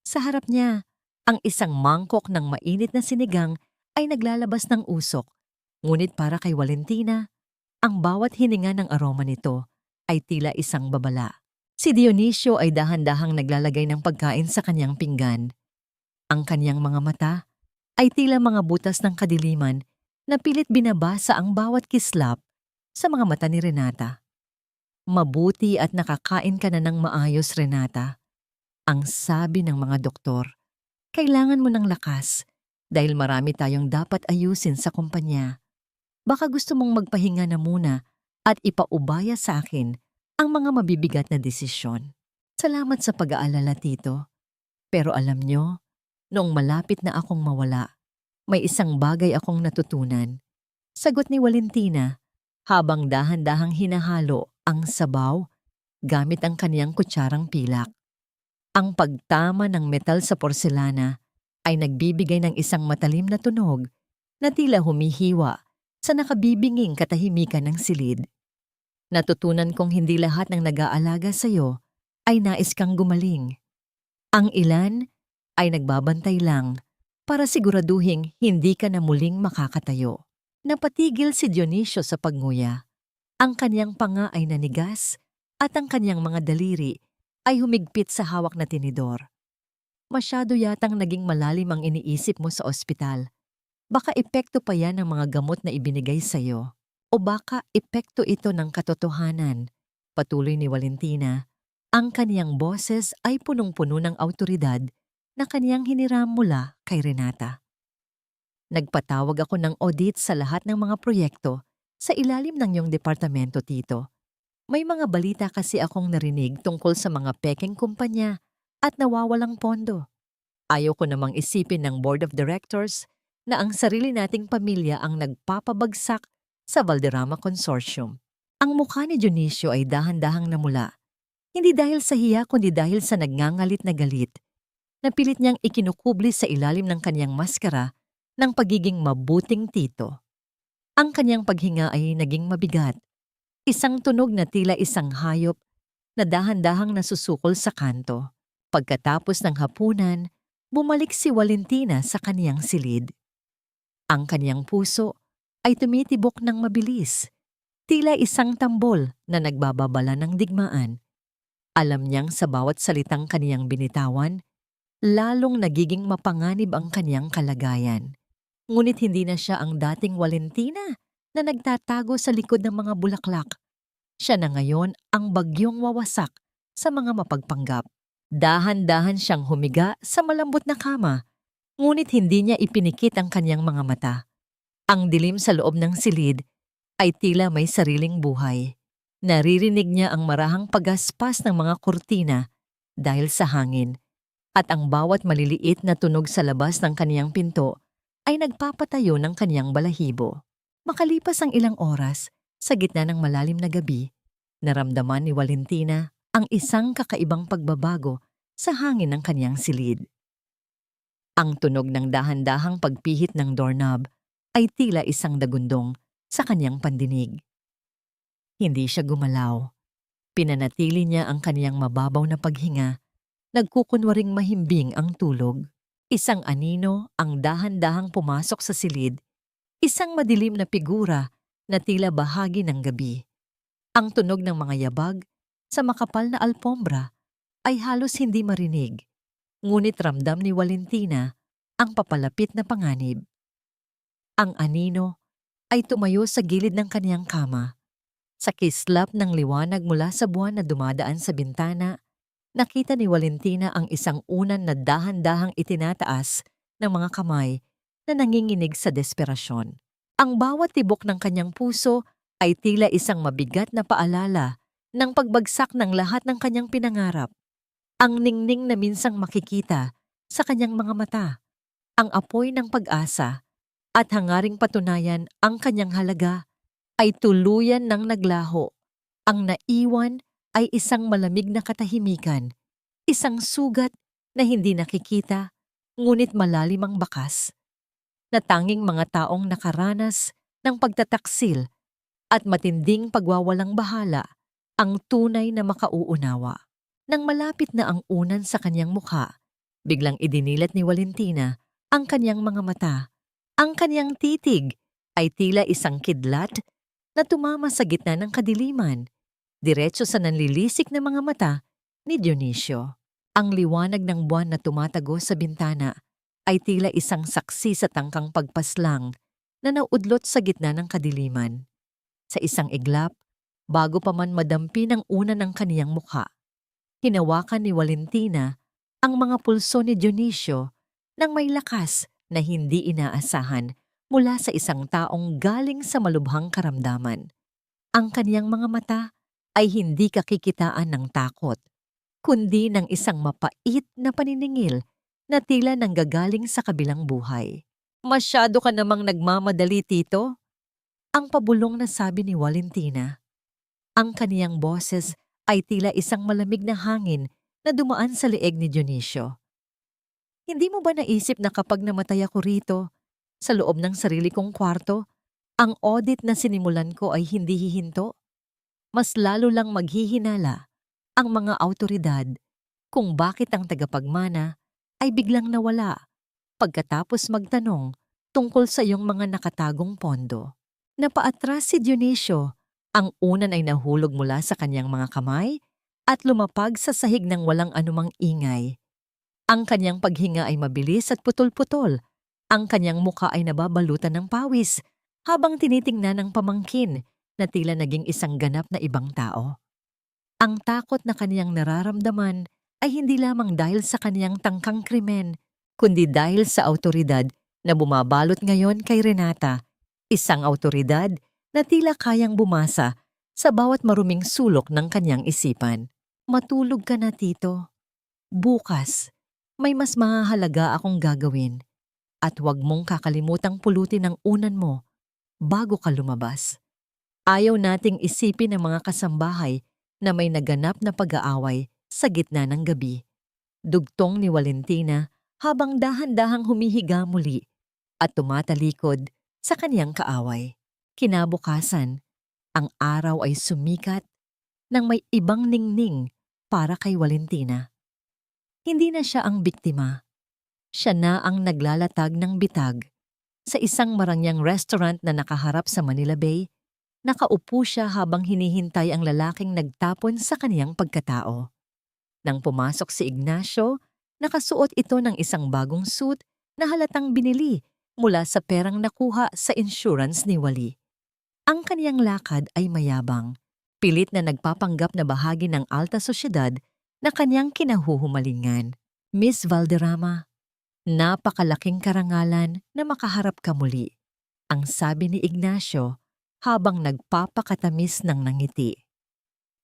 Sa harap niya, ang isang mangkok ng mainit na sinigang ay naglalabas ng usok. Ngunit para kay Valentina, ang bawat hininga ng aroma nito ay tila isang babala. Si Dionisio ay dahan-dahang naglalagay ng pagkain sa kanyang pinggan. Ang kanyang mga mata ay tila mga butas ng kadiliman na pilit binabasa ang bawat kislap sa mga mata ni Renata. Mabuti at nakakain ka na ng maayos, Renata. Ang sabi ng mga doktor, kailangan mo ng lakas dahil marami tayong dapat ayusin sa kumpanya. Baka gusto mong magpahinga na muna at ipaubaya sa akin ang mga mabibigat na desisyon. Salamat sa pag-aalala, Tito. Pero alam nyo, noong malapit na akong mawala, may isang bagay akong natutunan. Sagot ni Valentina habang dahan-dahang hinahalo ang sabaw gamit ang kaniyang kutsarang pilak. Ang pagtama ng metal sa porselana ay nagbibigay ng isang matalim na tunog na tila humihiwa sa nakabibinging katahimikan ng silid. Natutunan kong hindi lahat ng nag-aalaga sa iyo ay nais kang gumaling. Ang ilan ay nagbabantay lang para siguraduhing hindi ka na muling makakatayo. Napatigil si Dionisio sa pagnguya. Ang kanyang panga ay nanigas at ang kanyang mga daliri ay humigpit sa hawak na tinidor. Masyado yatang naging malalim ang iniisip mo sa ospital. Baka epekto pa yan ng mga gamot na ibinigay sa iyo. O baka epekto ito ng katotohanan. Patuloy ni Valentina. Ang kaniyang boses ay punong-puno ng awtoridad na kaniyang hiniram mula kay Renata. Nagpatawag ako ng audit sa lahat ng mga proyekto sa ilalim ng iyong departamento, Tito. May mga balita kasi akong narinig tungkol sa mga pekeng kumpanya at nawawalang pondo. Ayaw ko namang isipin ng board of directors na ang sarili nating pamilya ang nagpapabagsak sa Valderrama Consortium. Ang mukha ni Dionisio ay dahan-dahang namula. Hindi dahil sa hiya kundi dahil sa nagngangalit na galit. Napilit niyang ikinukubli sa ilalim ng kanyang maskara ng pagiging mabuting tito. Ang kanyang paghinga ay naging mabigat. Isang tunog na tila isang hayop na dahan-dahang nasusukol sa kanto. Pagkatapos ng hapunan, bumalik si Valentina sa kaniyang silid. Ang kaniyang puso ay tumitibok ng mabilis, tila isang tambol na nagbababala ng digmaan. Alam niyang sa bawat salitang kaniyang binitawan, lalong nagiging mapanganib ang kaniyang kalagayan. Ngunit hindi na siya ang dating Valentina na nagtatago sa likod ng mga bulaklak. Siya na ngayon ang bagyong wawasak sa mga mapagpanggap. Dahan-dahan siyang humiga sa malambot na kama, ngunit hindi niya ipinikit ang kanyang mga mata. Ang dilim sa loob ng silid ay tila may sariling buhay. Naririnig niya ang marahang pagaspas ng mga kurtina dahil sa hangin, at ang bawat maliliit na tunog sa labas ng kaniyang pinto ay nagpapatayo ng kaniyang balahibo. Makalipas ang ilang oras, sa gitna ng malalim na gabi, naramdaman ni Valentina ang isang kakaibang pagbabago sa hangin ng kaniyang silid. Ang tunog ng dahan-dahang pagpihit ng doorknob ay tila isang dagundong sa kaniyang pandinig. Hindi siya gumalaw. Pinanatili niya ang kaniyang mababaw na paghinga, nagkukunwaring mahimbing ang tulog. Isang anino ang dahan-dahang pumasok sa silid, isang madilim na figura na tila bahagi ng gabi. Ang tunog ng mga yabag sa makapal na alpombra ay halos hindi marinig, ngunit ramdam ni Valentina ang papalapit na panganib. Ang anino ay tumayo sa gilid ng kaniyang kama. Sa kislap ng liwanag mula sa buwan na dumadaan sa bintana, nakita ni Valentina ang isang unan na dahan-dahang itinataas ng mga kamay na nanginginig sa desperasyon. Ang bawat tibok ng kanyang puso ay tila isang mabigat na paalala ng pagbagsak ng lahat ng kanyang pinangarap. Ang ningning na minsang makikita sa kanyang mga mata, ang apoy ng pag-asa at hangaring patunayan ang kanyang halaga ay tuluyan ng naglaho. Ang naiwan ay isang malamig na katahimikan, isang sugat na hindi nakikita, ngunit malalim ang bakas, na tanging mga taong nakaranas ng pagtataksil at matinding pagwawalang bahala ang tunay na makauunawa. Nang malapit na ang unan sa kanyang mukha, biglang idinilat ni Valentina ang kanyang mga mata. Ang kanyang titig ay tila isang kidlat na tumama sa gitna ng kadiliman, diretso sa nanlilisik na mga mata ni Dionisio. Ang liwanag ng buwan na tumatago sa bintana ay tila isang saksi sa tangkang pagpaslang na naudlot sa gitna ng kadiliman. Sa isang iglap, bago pa man madampi ng una ng kaniyang mukha, hinawakan ni Valentina ang mga pulso ni Dionisio nang may lakas na hindi inaasahan mula sa isang taong galing sa malubhang karamdaman. Ang kaniyang mga mata ay hindi kakikitaan ng takot, kundi ng isang mapait na paniningil na tila nanggagaling sa kabilang buhay. "Masyado ka namang nagmamadali, Tito," ang pabulong na sabi ni Valentina. Ang kaniyang boses ay tila isang malamig na hangin na dumaan sa leeg ni Dionisio. "Hindi mo ba naisip na kapag namatay ako rito, sa loob ng sarili kong kwarto, ang audit na sinimulan ko ay hindi hihinto? Mas lalo lang maghihinala ang mga awtoridad kung bakit ang tagapagmana ay biglang nawala pagkatapos magtanong tungkol sa iyong mga nakatagong pondo." Napaatras si Dionisio. Ang unan ay nahulog mula sa kanyang mga kamay at lumapag sa sahig ng walang anumang ingay. Ang kanyang paghinga ay mabilis at putol-putol. Ang kanyang muka ay nababalutan ng pawis habang tinitingnan ng pamangkin na tila naging isang ganap na ibang tao. Ang takot na kaniyang nararamdaman ay hindi lamang dahil sa kaniyang tangkang krimen, kundi dahil sa awtoridad na bumabalot ngayon kay Renata, isang awtoridad na tila kayang bumasa sa bawat maruming sulok ng kanyang isipan. "Matulog ka na, Tito. Bukas, may mas mahahalaga akong gagawin. At huwag mong kakalimutang pulutin ang unan mo bago ka lumabas. Ayaw nating isipin ng mga kasambahay na may naganap na pag-aaway sa gitna ng gabi." Dugtong ni Valentina habang dahan-dahang humihiga muli at tumatalikod sa kaniyang kaaway. Kinabukasan, ang araw ay sumikat ng may ibang ningning para kay Valentina. Hindi na siya ang biktima. Siya na ang naglalatag ng bitag. Sa isang marangyang restaurant na nakaharap sa Manila Bay, nakaupo siya habang hinihintay ang lalaking nagtapon sa kaniyang pagkatao. Nang pumasok si Ignacio, nakasuot ito ng isang bagong suit na halatang binili mula sa perang nakuha sa insurance ni Wally. Ang kaniyang lakad ay mayabang, pilit na nagpapanggap na bahagi ng alta sosyedad na kaniyang kinahuhumalingan. "Miss Valderrama, napakalaking karangalan na makaharap ka muli. ang sabi ni Ignacio habang nagpapakatamis ng nangiti.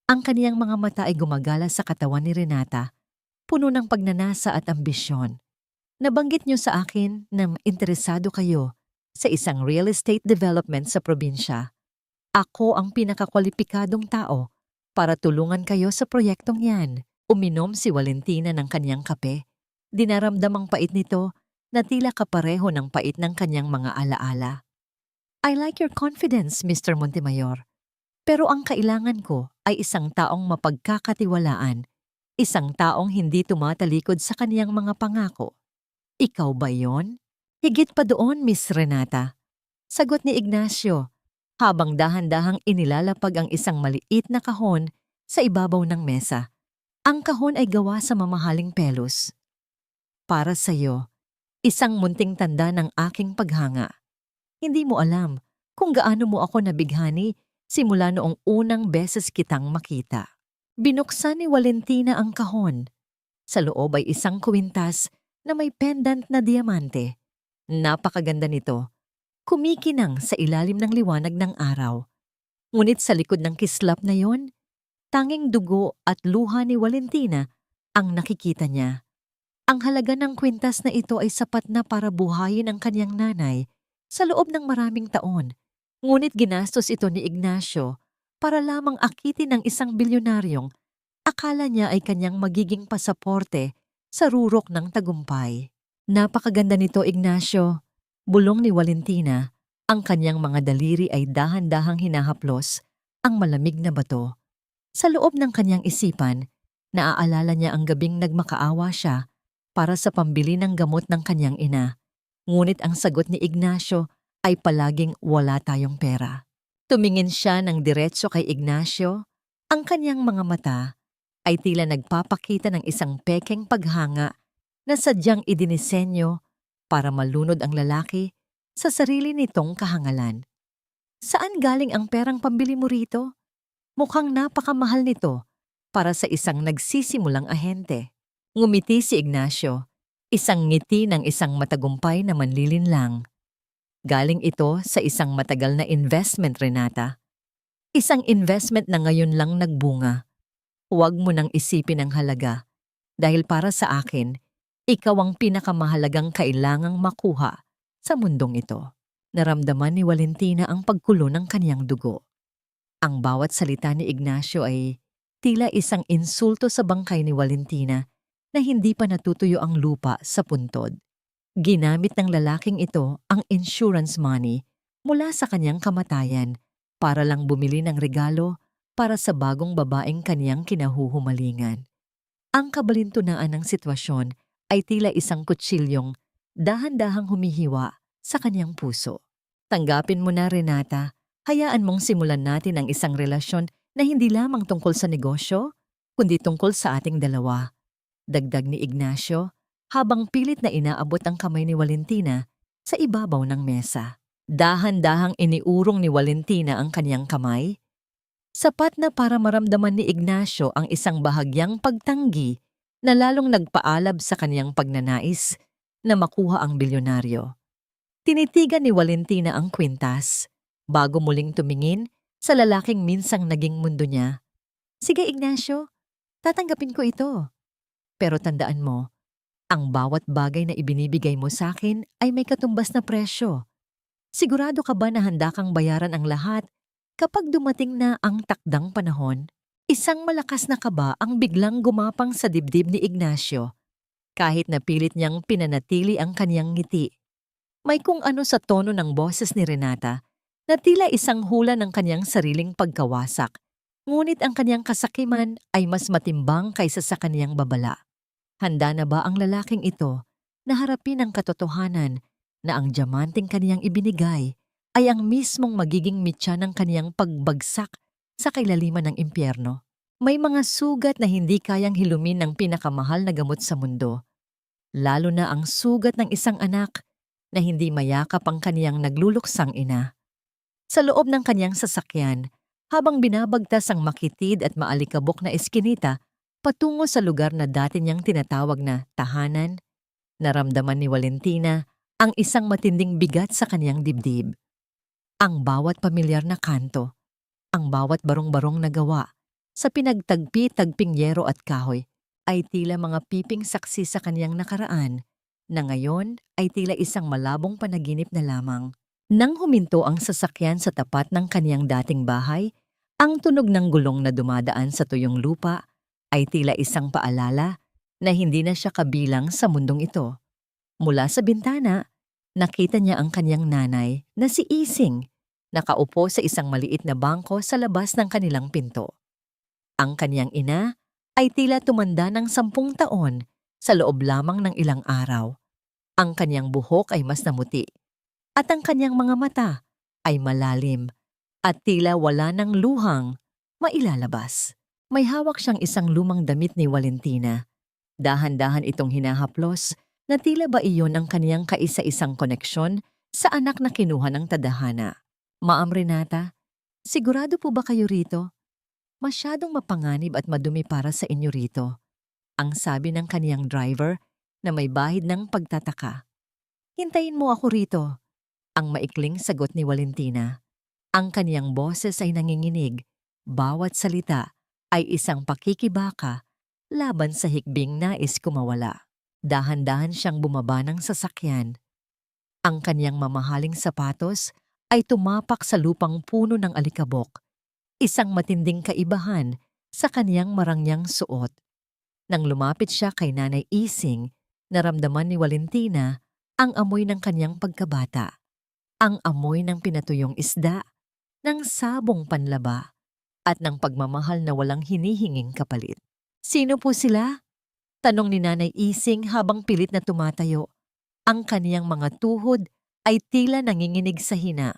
Ang kaniyang mga mata ay gumagala sa katawan ni Renata, puno ng pagnanasa at ambisyon. Nabanggit niyo sa akin na interesado kayo sa isang real estate development sa probinsya. Ako ang pinakakwalipikadong tao para tulungan kayo sa proyektong yan. Uminom si Valentina ng kanyang kape. Dinaramdamang pait nito na tila kapareho ng pait ng kanyang mga alaala. I like your confidence, Mr. Montemayor. Pero ang kailangan ko ay isang taong mapagkakatiwalaan, isang taong hindi tumatalikod sa kaniyang mga pangako. Ikaw ba yon? Higit pa doon, Miss Renata. Sagot ni Ignacio, habang dahan-dahang inilalapag ang isang maliit na kahon sa ibabaw ng mesa. Ang kahon ay gawa sa mamahaling pelos. Para sa'yo, isang munting tanda ng aking paghanga. Hindi mo alam kung gaano mo ako nabighani simula noong unang beses kitang makita. Binuksan ni Valentina ang kahon. Sa loob ay isang kwintas na may pendant na diamante. Napakaganda nito. Kumikinang sa ilalim ng liwanag ng araw. Ngunit sa likod ng kislap na yon, tanging dugo at luha ni Valentina ang nakikita niya. Ang halaga ng kwintas na ito ay sapat na para buhayin ang kanyang nanay sa loob ng maraming taon. Ngunit ginastos ito ni Ignacio para lamang akitin ng isang bilyonaryong akala niya ay kanyang magiging pasaporte sa rurok ng tagumpay. Napakaganda nito, Ignacio. Bulong ni Valentina, ang kanyang mga daliri ay dahan-dahang hinahaplos ang malamig na bato. Sa loob ng kanyang isipan, naaalala niya ang gabing nagmakaawa siya para sa pambili ng gamot ng kanyang ina. Ngunit ang sagot ni Ignacio ay palaging wala tayong pera. Tumingin siya ng diretso kay Ignacio. Ang kanyang mga mata ay tila nagpapakita ng isang pekeng paghanga na sadyang idinisenyo para malunod ang lalaki sa sarili nitong kahangalan. Saan galing ang perang pambili mo rito? Mukhang napakamahal nito para sa isang nagsisimulang ahente. Ngumiti si Ignacio, isang ngiti ng isang matagumpay na manlilinlang. Galing ito sa isang matagal na investment, Renata. Isang investment na ngayon lang nagbunga. Huwag mo nang isipin ang halaga dahil para sa akin, ikaw ang pinakamahalagang kailangang makuha sa mundong ito. Naramdaman ni Valentina ang pagkulo ng kaniyang dugo. Ang bawat salita ni Ignacio ay tila isang insulto sa bangkay ni Valentina na hindi pa natutuyo ang lupa sa puntod. Ginamit ng lalaking ito ang insurance money mula sa kanyang kamatayan para lang bumili ng regalo para sa bagong babaeng kaniyang kinahuhumalingan. Ang kabalintunaan ng sitwasyon ay tila isang kutsilyong dahan-dahang humihiwa sa kaniyang puso. Tanggapin mo na, Renata. Hayaan mong simulan natin ang isang relasyon na hindi lamang tungkol sa negosyo, kundi tungkol sa ating dalawa. Dagdag ni Ignacio habang pilit na inaabot ang kamay ni Valentina sa ibabaw ng mesa. Dahan-dahang iniurong ni Valentina ang kaniyang kamay. Sapat na para maramdaman ni Ignacio ang isang bahagyang pagtanggi na lalong nagpaalab sa kaniyang pagnanais na makuha ang bilyonaryo. Tinitigan ni Valentina ang kwintas bago muling tumingin sa lalaking minsang naging mundo niya. Sige, Ignacio, tatanggapin ko ito. Pero tandaan mo, ang bawat bagay na ibinibigay mo sa akin ay may katumbas na presyo. Sigurado ka ba na handa kang bayaran ang lahat kapag dumating na ang takdang panahon? Isang malakas na kaba ang biglang gumapang sa dibdib ni Ignacio, kahit na pilit niyang pinanatili ang kaniyang ngiti. May kung ano sa tono ng boses ni Renata na tila isang hula ng kaniyang sariling pagkawasak, ngunit ang kaniyang kasakiman ay mas matimbang kaysa sa kaniyang babala. Handa na ba ang lalaking ito na harapin ang katotohanan na ang diamanting kaniyang ibinigay ay ang mismong magiging mitya ng kaniyang pagbagsak sa kailaliman ng impyerno? May mga sugat na hindi kayang hilumin ng pinakamahal na gamot sa mundo, lalo na ang sugat ng isang anak na hindi mayakap ang kaniyang nagluluksang ina. Sa loob ng kaniyang sasakyan, habang binabagtas ang makitid at maalikabok na eskinita patungo sa lugar na dati niyang tinatawag na tahanan, naramdaman ni Valentina ang isang matinding bigat sa kaniyang dibdib. Ang bawat pamilyar na kanto, ang bawat barong-barong na gawa sa pinagtagpi-tagping yero at kahoy ay tila mga piping saksi sa kaniyang nakaraan na ngayon ay tila isang malabong panaginip na lamang. Nang huminto ang sasakyan sa tapat ng kaniyang dating bahay, ang tunog ng gulong na dumadaan sa tuyong lupa ay tila isang paalala na hindi na siya kabilang sa mundong ito. Mula sa bintana, nakita niya ang kaniyang nanay na si Ising, nakaupo sa isang maliit na bangko sa labas ng kanilang pinto. Ang kaniyang ina ay tila tumanda ng 10 taon sa loob lamang ng ilang araw. Ang kaniyang buhok ay mas namuti at ang kaniyang mga mata ay malalim at tila wala ng luhang mailalabas. May hawak siyang isang lumang damit ni Valentina. Dahan-dahan itong hinahaplos na tila ba iyon ang kaniyang kaisa-isang koneksyon sa anak na kinuha ng tadhana. Ma'am Renata, sigurado po ba kayo rito? Masyadong mapanganib at madumi para sa inyo rito, ang sabi ng kaniyang driver na may bahid ng pagtataka. Hintayin mo ako rito, ang maikling sagot ni Valentina. Ang kaniyang boses ay nanginginig, bawat salita ay isang pakikibaka laban sa hikbing nais kumawala. Dahan-dahan siyang bumaba ng sasakyan. Ang kaniyang mamahaling sapatos ay tumapak sa lupang puno ng alikabok, isang matinding kaibahan sa kaniyang marangyang suot. Nang lumapit siya kay Nanay Ising, naramdaman ni Valentina ang amoy ng kaniyang pagkabata, ang amoy ng pinatuyong isda, ng sabong panlaba, at ng pagmamahal na walang hinihinging kapalit. Sino po sila? Tanong ni Nanay Ising habang pilit na tumatayo. Ang kaniyang mga tuhod ay tila nanginginig sa hina.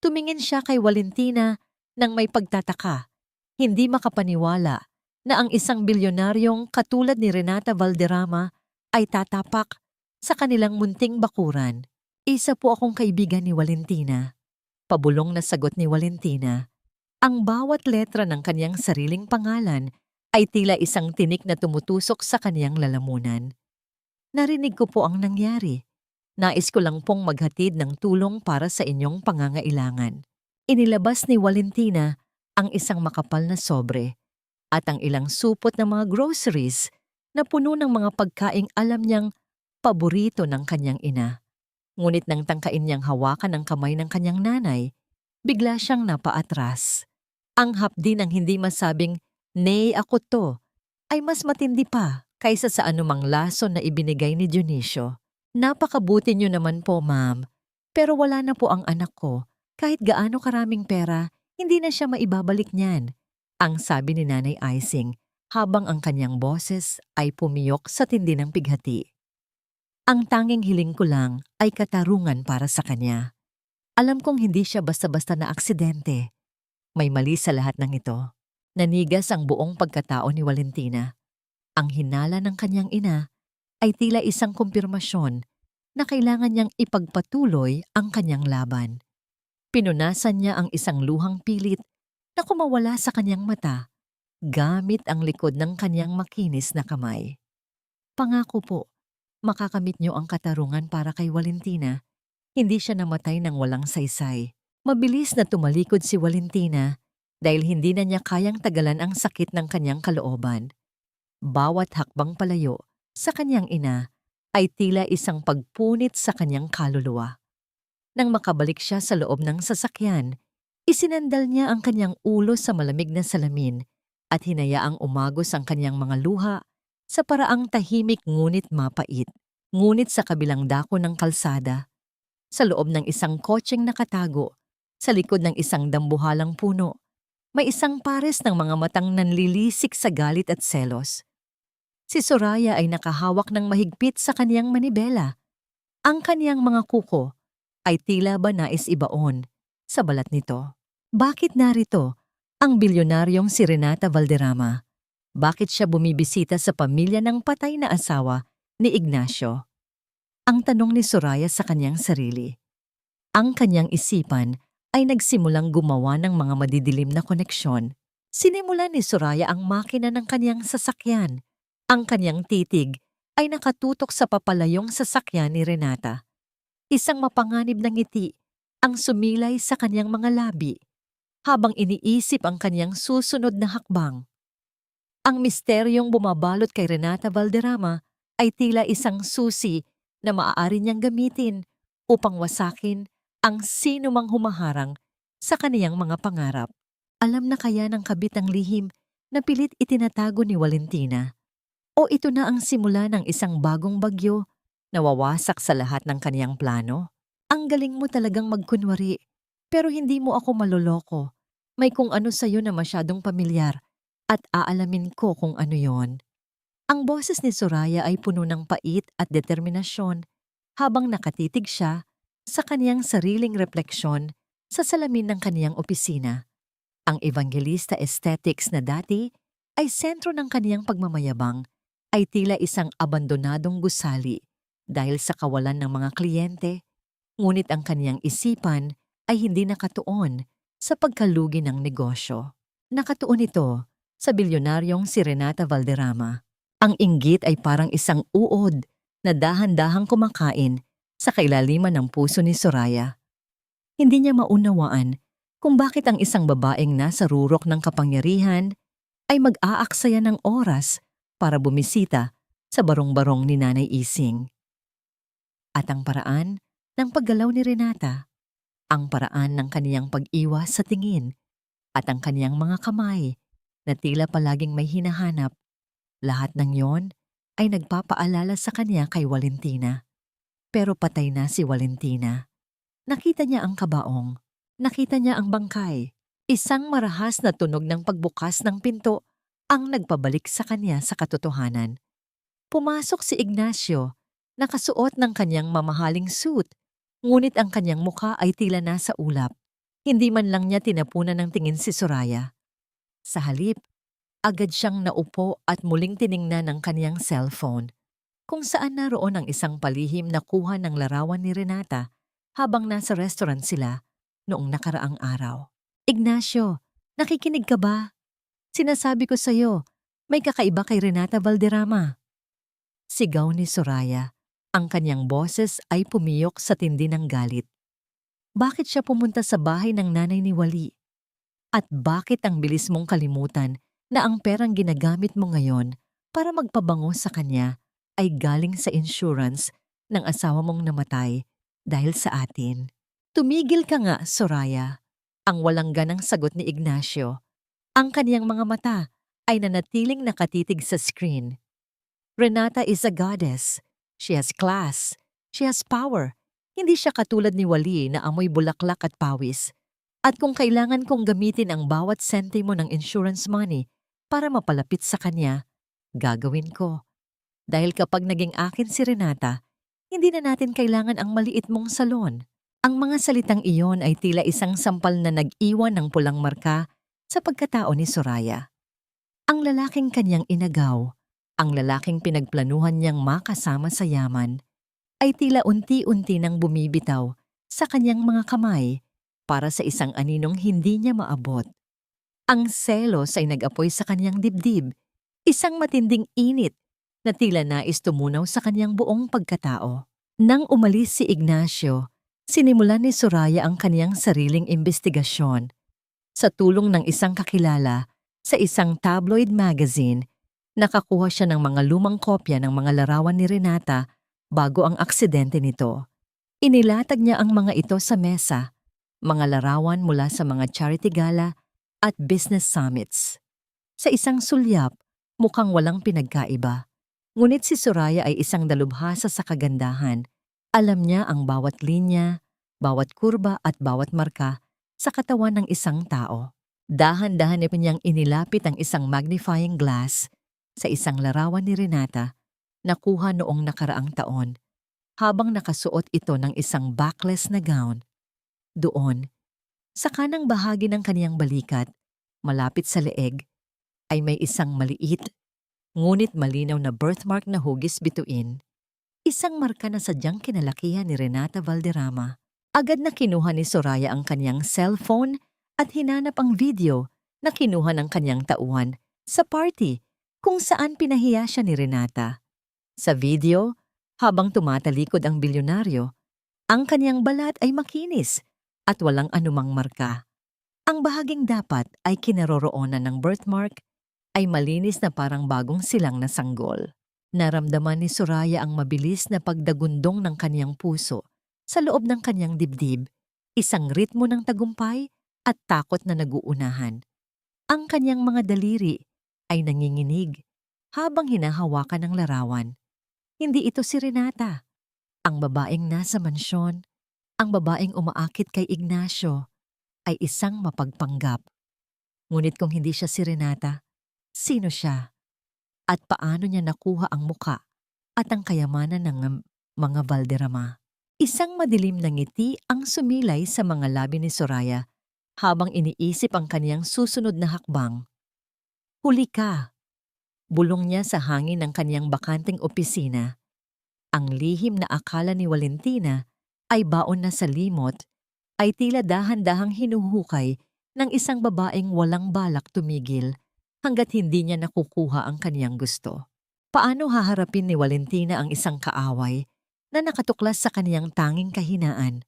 Tumingin siya kay Valentina nang may pagtataka, hindi makapaniwala na ang isang bilyonaryong katulad ni Renata Valderrama ay tatapak sa kanilang munting bakuran. Isa po akong kaibigan ni Valentina. Pabulong na sagot ni Valentina. Ang bawat letra ng kaniyang sariling pangalan ay tila isang tinik na tumutusok sa kaniyang lalamunan. Narinig ko po ang nangyari. Nais ko lang pong maghatid ng tulong para sa inyong pangangailangan. Inilabas ni Valentina ang isang makapal na sobre at ang ilang supot ng mga groceries na puno ng mga pagkaing alam niyang paborito ng kanyang ina. Ngunit nang tangkain niyang hawakan ang kamay ng kanyang nanay, bigla siyang napaatras. Ang hapdi ng hindi masabing, "Nay, ako to," ay mas matindi pa kaysa sa anumang lason na ibinigay ni Dionisio. Napakabuti niyo naman po, ma'am. Pero wala na po ang anak ko. Kahit gaano karaming pera, hindi na siya maibabalik niyan, ang sabi ni Nanay Ising habang ang kanyang boses ay pumiyok sa tindi ng pighati. Ang tanging hiling ko lang ay katarungan para sa kanya. Alam kong hindi siya basta-basta na aksidente. May mali sa lahat ng ito. Nanigas ang buong pagkatao ni Valentina. Ang hinala ng kanyang ina ay tila isang kumpirmasyon na kailangan niyang ipagpatuloy ang kanyang laban. Pinunasan niya ang isang luhang pilit na kumawala sa kanyang mata gamit ang likod ng kanyang makinis na kamay. Pangako po, makakamit niyo ang katarungan para kay Valentina. Hindi siya namatay ng walang saysay. Mabilis na tumalikod si Valentina dahil hindi na niya kayang tagalan ang sakit ng kanyang kalooban. Bawat hakbang palayo sa kanyang ina ay tila isang pagpunit sa kanyang kaluluwa. Nang makabalik siya sa loob ng sasakyan, isinandal niya ang kanyang ulo sa malamig na salamin at hinayaang umagos ang kanyang mga luha sa paraang tahimik ngunit mapait. Ngunit sa kabilang dako ng kalsada, sa loob ng isang kotseng nakatago, sa likod ng isang dambuhalang puno, may isang pares ng mga matang nanlilisik sa galit at selos. Si Soraya ay nakahawak ng mahigpit sa kaniyang manibela. Ang kaniyang mga kuko ay tila ba nais ibaon sa balat nito. Bakit narito ang bilyonaryong si Renata Valderrama? Bakit siya bumibisita sa pamilya ng patay na asawa ni Ignacio? Ang tanong ni Soraya sa kanyang sarili. Ang kanyang isipan ay nagsimulang gumawa ng mga madidilim na koneksyon. Sinimulan ni Soraya ang makina ng kanyang sasakyan. Ang kanyang titig ay nakatutok sa papalayong sasakyan ni Renata. Isang mapanganib na ngiti ang sumilay sa kanyang mga labi habang iniisip ang kanyang susunod na hakbang. Ang misteryong bumabalot kay Renata Valderrama ay tila isang susi na maaari niyang gamitin upang wasakin ang sino mang humaharang sa kaniyang mga pangarap. Alam na kaya ng kabit ang lihim na pilit itinatago ni Valentina? O ito na ang simula ng isang bagong bagyo na wawasak sa lahat ng kaniyang plano? Ang galing mo talagang magkunwari, pero hindi mo ako maloloko. May kung ano sa'yo na masyadong pamilyar at aalamin ko kung ano yon. Ang boses ni Soraya ay puno ng pait at determinasyon habang nakatitig siya sa kaniyang sariling refleksyon sa salamin ng kaniyang opisina. Ang evangelista aesthetics na dati ay sentro ng kaniyang pagmamayabang ay tila isang abandonadong gusali dahil sa kawalan ng mga kliyente, ngunit ang kaniyang isipan ay hindi nakatuon sa pagkalugi ng negosyo. Nakatuon ito sa bilyonaryong si Renata Valderrama. Ang inggit ay parang isang uod na dahan-dahang kumakain sa kailaliman ng puso ni Soraya. Hindi niya maunawaan kung bakit ang isang babaeng nasa rurok ng kapangyarihan ay mag-aaksaya ng oras para bumisita sa barong-barong ni Nanay Ising. At ang paraan ng paggalaw ni Renata, ang paraan ng kaniyang pag-iwas sa tingin, at ang kaniyang mga kamay na tila palaging may hinahanap, lahat ng yon ay nagpapaalala sa kanya kay Valentina. Pero patay na si Valentina. Nakita niya ang kabaong, nakita niya ang bangkay. Isang marahas na tunog ng pagbukas ng pinto ang nagpabalik sa kanya sa katotohanan. Pumasok si Ignacio, nakasuot ng kanyang mamahaling suit, ngunit ang kanyang mukha ay tila nasa ulap. Hindi man lang niya tinapunan ng tingin si Soraya. Sa halip, agad siyang naupo at muling tiningnan ng kaniyang cellphone, kung saan naroon ang isang palihim na kuha ng larawan ni Renata habang nasa restaurant sila noong nakaraang araw. Ignacio, nakikinig ka ba? Sinasabi ko sa'yo, may kakaiba kay Renata Valderrama. Sigaw ni Soraya. Ang kanyang boses ay pumiyok sa tindi ng galit. Bakit siya pumunta sa bahay ng nanay ni Wally? At bakit ang bilis mong kalimutan na ang perang ginagamit mo ngayon para magpabango sa kanya ay galing sa insurance ng asawa mong namatay dahil sa atin? Tumigil ka nga, Soraya. Ang walang ganang sagot ni Ignacio. Ang kaniyang mga mata ay nanatiling nakatitig sa screen. Renata is a goddess. She has class. She has power. Hindi siya katulad ni Wally na amoy bulaklak at pawis. At kung kailangan kong gamitin ang bawat sentimo ng insurance money para mapalapit sa kanya, gagawin ko. Dahil kapag naging akin si Renata, hindi na natin kailangan ang maliit mong salon. Ang mga salitang iyon ay tila isang sampal na nag-iwan ng pulang marka sa pagkatao ni Soraya. Ang lalaking kanyang inagaw, ang lalaking pinagplanuhan niyang makasama sa yaman, ay tila unti-unti nang bumibitaw sa kanyang mga kamay para sa isang aninong hindi niya maabot. Ang selos ay nag-apoy sa kanyang dibdib, isang matinding init na tila nais tumunaw sa kanyang buong pagkatao. Nang umalis si Ignacio, sinimulan ni Soraya ang kanyang sariling investigasyon. Sa tulong ng isang kakilala sa isang tabloid magazine, nakakuha siya ng mga lumang kopya ng mga larawan ni Renata bago ang aksidente nito. Inilatag niya ang mga ito sa mesa, mga larawan mula sa mga charity gala at business summits. Sa isang sulyap, mukhang walang pinagkaiba. Ngunit si Soraya ay isang dalubhasa sa kagandahan. Alam niya ang bawat linya, bawat kurba at bawat marka sa katawan ng isang tao. Dahan-dahan niya niyang inilapit ang isang magnifying glass sa isang larawan ni Renata na kuha noong nakaraang taon habang nakasuot ito ng isang backless na gown. Doon, sa kanang bahagi ng kaniyang balikat, malapit sa leeg, ay may isang maliit, ngunit malinaw na birthmark na hugis bituin. Isang marka na sadyang kinalakihan ni Renata Valderrama. Agad na kinuha ni Soraya ang kaniyang cellphone at hinanap ang video na kinuha ng kaniyang tauhan sa party kung saan pinahiya siya ni Renata. Sa video, habang tumatalikod ang bilyonaryo, ang kaniyang balat ay makinis at walang anumang marka. Ang bahaging dapat ay kinaroroonan ng birthmark ay malinis na parang bagong silang na sanggol. Naramdaman ni Soraya ang mabilis na pagdagundong ng kaniyang puso sa loob ng kaniyang dibdib, isang ritmo ng tagumpay at takot na naguunahan. Ang kaniyang mga daliri ay nanginginig habang hinahawakan ng larawan. Hindi ito si Renata, ang babaeng nasa mansyon, ang babaeng umaakit kay Ignacio ay isang mapagpanggap. Ngunit kung hindi siya si Renata, sino siya? At paano niya nakuha ang muka at ang kayamanan ng mga Valderrama? Isang madilim na ngiti ang sumilay sa mga labi ni Soraya habang iniisip ang kaniyang susunod na hakbang. Huli ka! Bulong niya sa hangin ng kaniyang bakanting opisina. Ang lihim na akala ni Valentina ay baon na sa limot ay tila dahan-dahang hinuhukay ng isang babaeng walang balak tumigil hanggat hindi niya nakukuha ang kaniyang gusto. Paano haharapin ni Valentina ang isang kaaway na nakatuklas sa kaniyang tanging kahinaan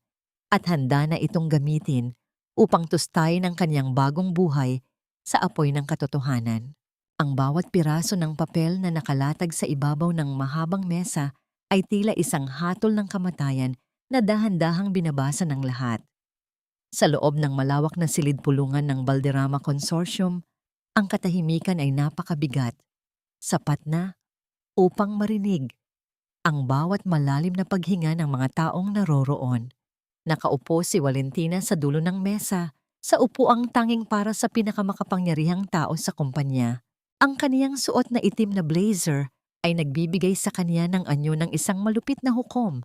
at handa na itong gamitin upang tustayin ang kaniyang bagong buhay sa apoy ng katotohanan? Ang bawat piraso ng papel na nakalatag sa ibabaw ng mahabang mesa ay tila isang hatol ng kamatayan na dahan-dahang binabasa ng lahat. Sa loob ng malawak na silid-pulungan ng Valderrama Consortium, ang katahimikan ay napakabigat, sapat na upang marinig ang bawat malalim na paghinga ng mga taong naroroon. Nakaupo si Valentina sa dulo ng mesa, sa upuang tanging para sa pinakamakapangyarihang tao sa kumpanya. Ang kaniyang suot na itim na blazer ay nagbibigay sa kaniya ng anyo ng isang malupit na hukom,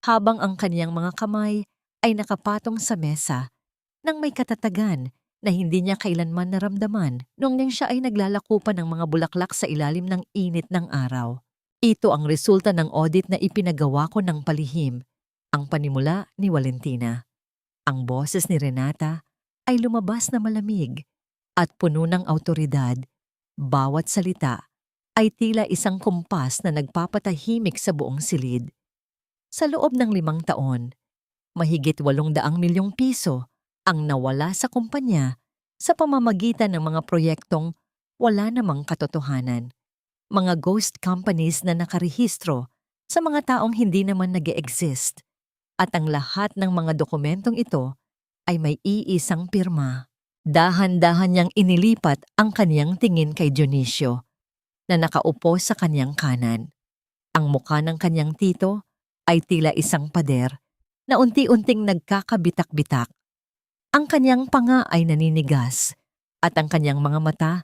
habang ang kaniyang mga kamay ay nakapatong sa mesa nang may katatagan na hindi niya kailanman naramdaman nung siya ay naglalako pa ng mga bulaklak sa ilalim ng init ng araw. Ito ang resulta ng audit na ipinagawa ko ng palihim, ang panimula ni Valentina. Ang boses ni Renata ay lumabas na malamig at puno ng awtoridad. Bawat salita ay tila isang kumpas na nagpapatahimik sa buong silid. Sa loob ng 5 taon, mahigit 800 milyong piso ang nawala sa kumpanya sa pamamagitan ng mga proyektong wala namang katotohanan. Mga ghost companies na nakarehistro sa mga taong hindi naman nag-e-exist. At ang lahat ng mga dokumentong ito ay may iisang pirma. Dahan-dahan niyang inilipat ang kaniyang tingin kay Dionisio na nakaupo sa kaniyang kanan. Ang mukha ng kaniyang tito ay tila isang pader na unti-unting nagkakabitak-bitak. Ang kaniyang panga ay naninigas at ang kaniyang mga mata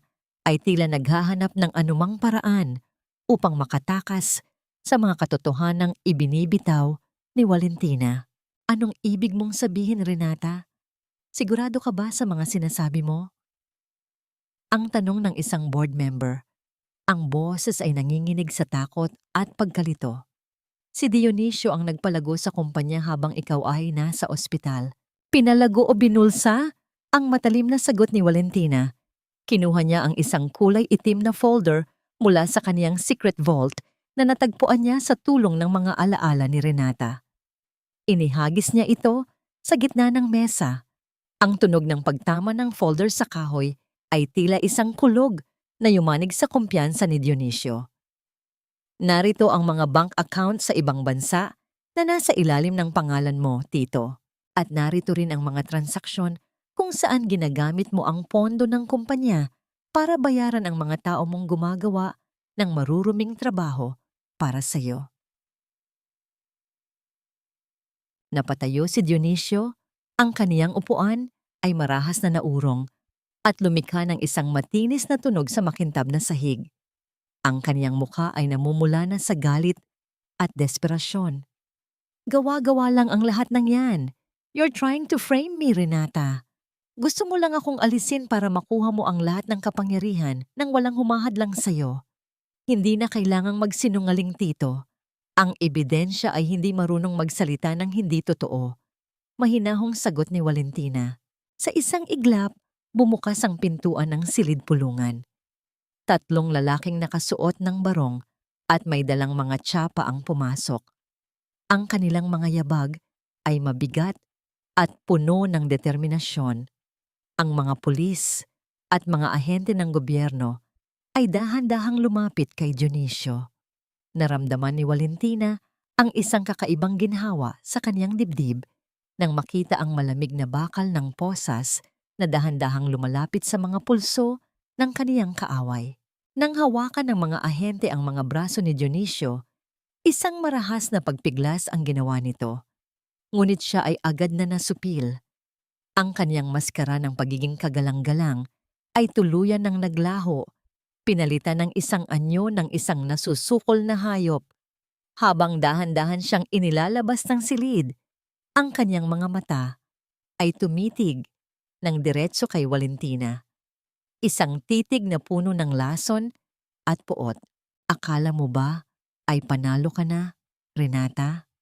ay tila naghahanap ng anumang paraan upang makatakas sa mga katotohanang ibinibitaw ni Valentina. Anong ibig mong sabihin, Renata? Sigurado ka ba sa mga sinasabi mo? Ang tanong ng isang board member. Ang boses ay nanginginig sa takot at pagkalito. Si Dionisio ang nagpalago sa kumpanya habang ikaw ay nasa ospital. Pinalago o binulsa? Ang matalim na sagot ni Valentina. Kinuha niya ang isang kulay itim na folder mula sa kaniyang secret vault na natagpuan niya sa tulong ng mga alaala ni Renata. Inihagis niya ito sa gitna ng mesa. Ang tunog ng pagtama ng folder sa kahoy ay tila isang kulog na yumanig sa kumpiyansa ni Dionisio. Narito ang mga bank account sa ibang bansa na nasa ilalim ng pangalan mo, Tito. At narito rin ang mga transaksyon kung saan ginagamit mo ang pondo ng kumpanya para bayaran ang mga tao mong gumagawa ng maruruming trabaho para sa iyo. Napatayo si Dionisio, ang kaniyang upuan ay marahas na naurong at lumikha ng isang matinis na tunog sa makintab na sahig. Ang kaniyang mukha ay namumula na sa galit at desperasyon. Gawa-gawa lang ang lahat ng yan. You're trying to frame me, Renata. Gusto mo lang akong alisin para makuha mo ang lahat ng kapangyarihan nang walang humahadlang sa'yo. Hindi na kailangang magsinungaling, Tito. Ang ebidensya ay hindi marunong magsalita ng hindi totoo. Mahinahong sagot ni Valentina. Sa isang iglap, bumukas ang pintuan ng silid-pulungan. 3 lalaking nakasuot ng barong at may dalang mga tsapa ang pumasok. Ang kanilang mga yabag ay mabigat at puno ng determinasyon. Ang mga pulis at mga ahente ng gobyerno ay dahan-dahang lumapit kay Dionisio. Naramdaman ni Valentina ang isang kakaibang ginhawa sa kanyang dibdib nang makita ang malamig na bakal ng posas na dahan-dahang lumalapit sa mga pulso ng kaniyang kaaway. Nang hawakan ng mga ahente ang mga braso ni Dionisio, isang marahas na pagpiglas ang ginawa nito. Ngunit siya ay agad na nasupil. Ang kaniyang maskara ng pagiging kagalang-galang ay tuluyan ng naglaho, pinalitan ng isang anyo ng isang nasusukol na hayop. Habang dahan-dahan siyang inilalabas ng silid, ang kanyang mga mata ay tumitig ng diretso kay Valentina. Isang titig na puno ng lason at puot. Akala mo ba ay panalo ka na, Renata?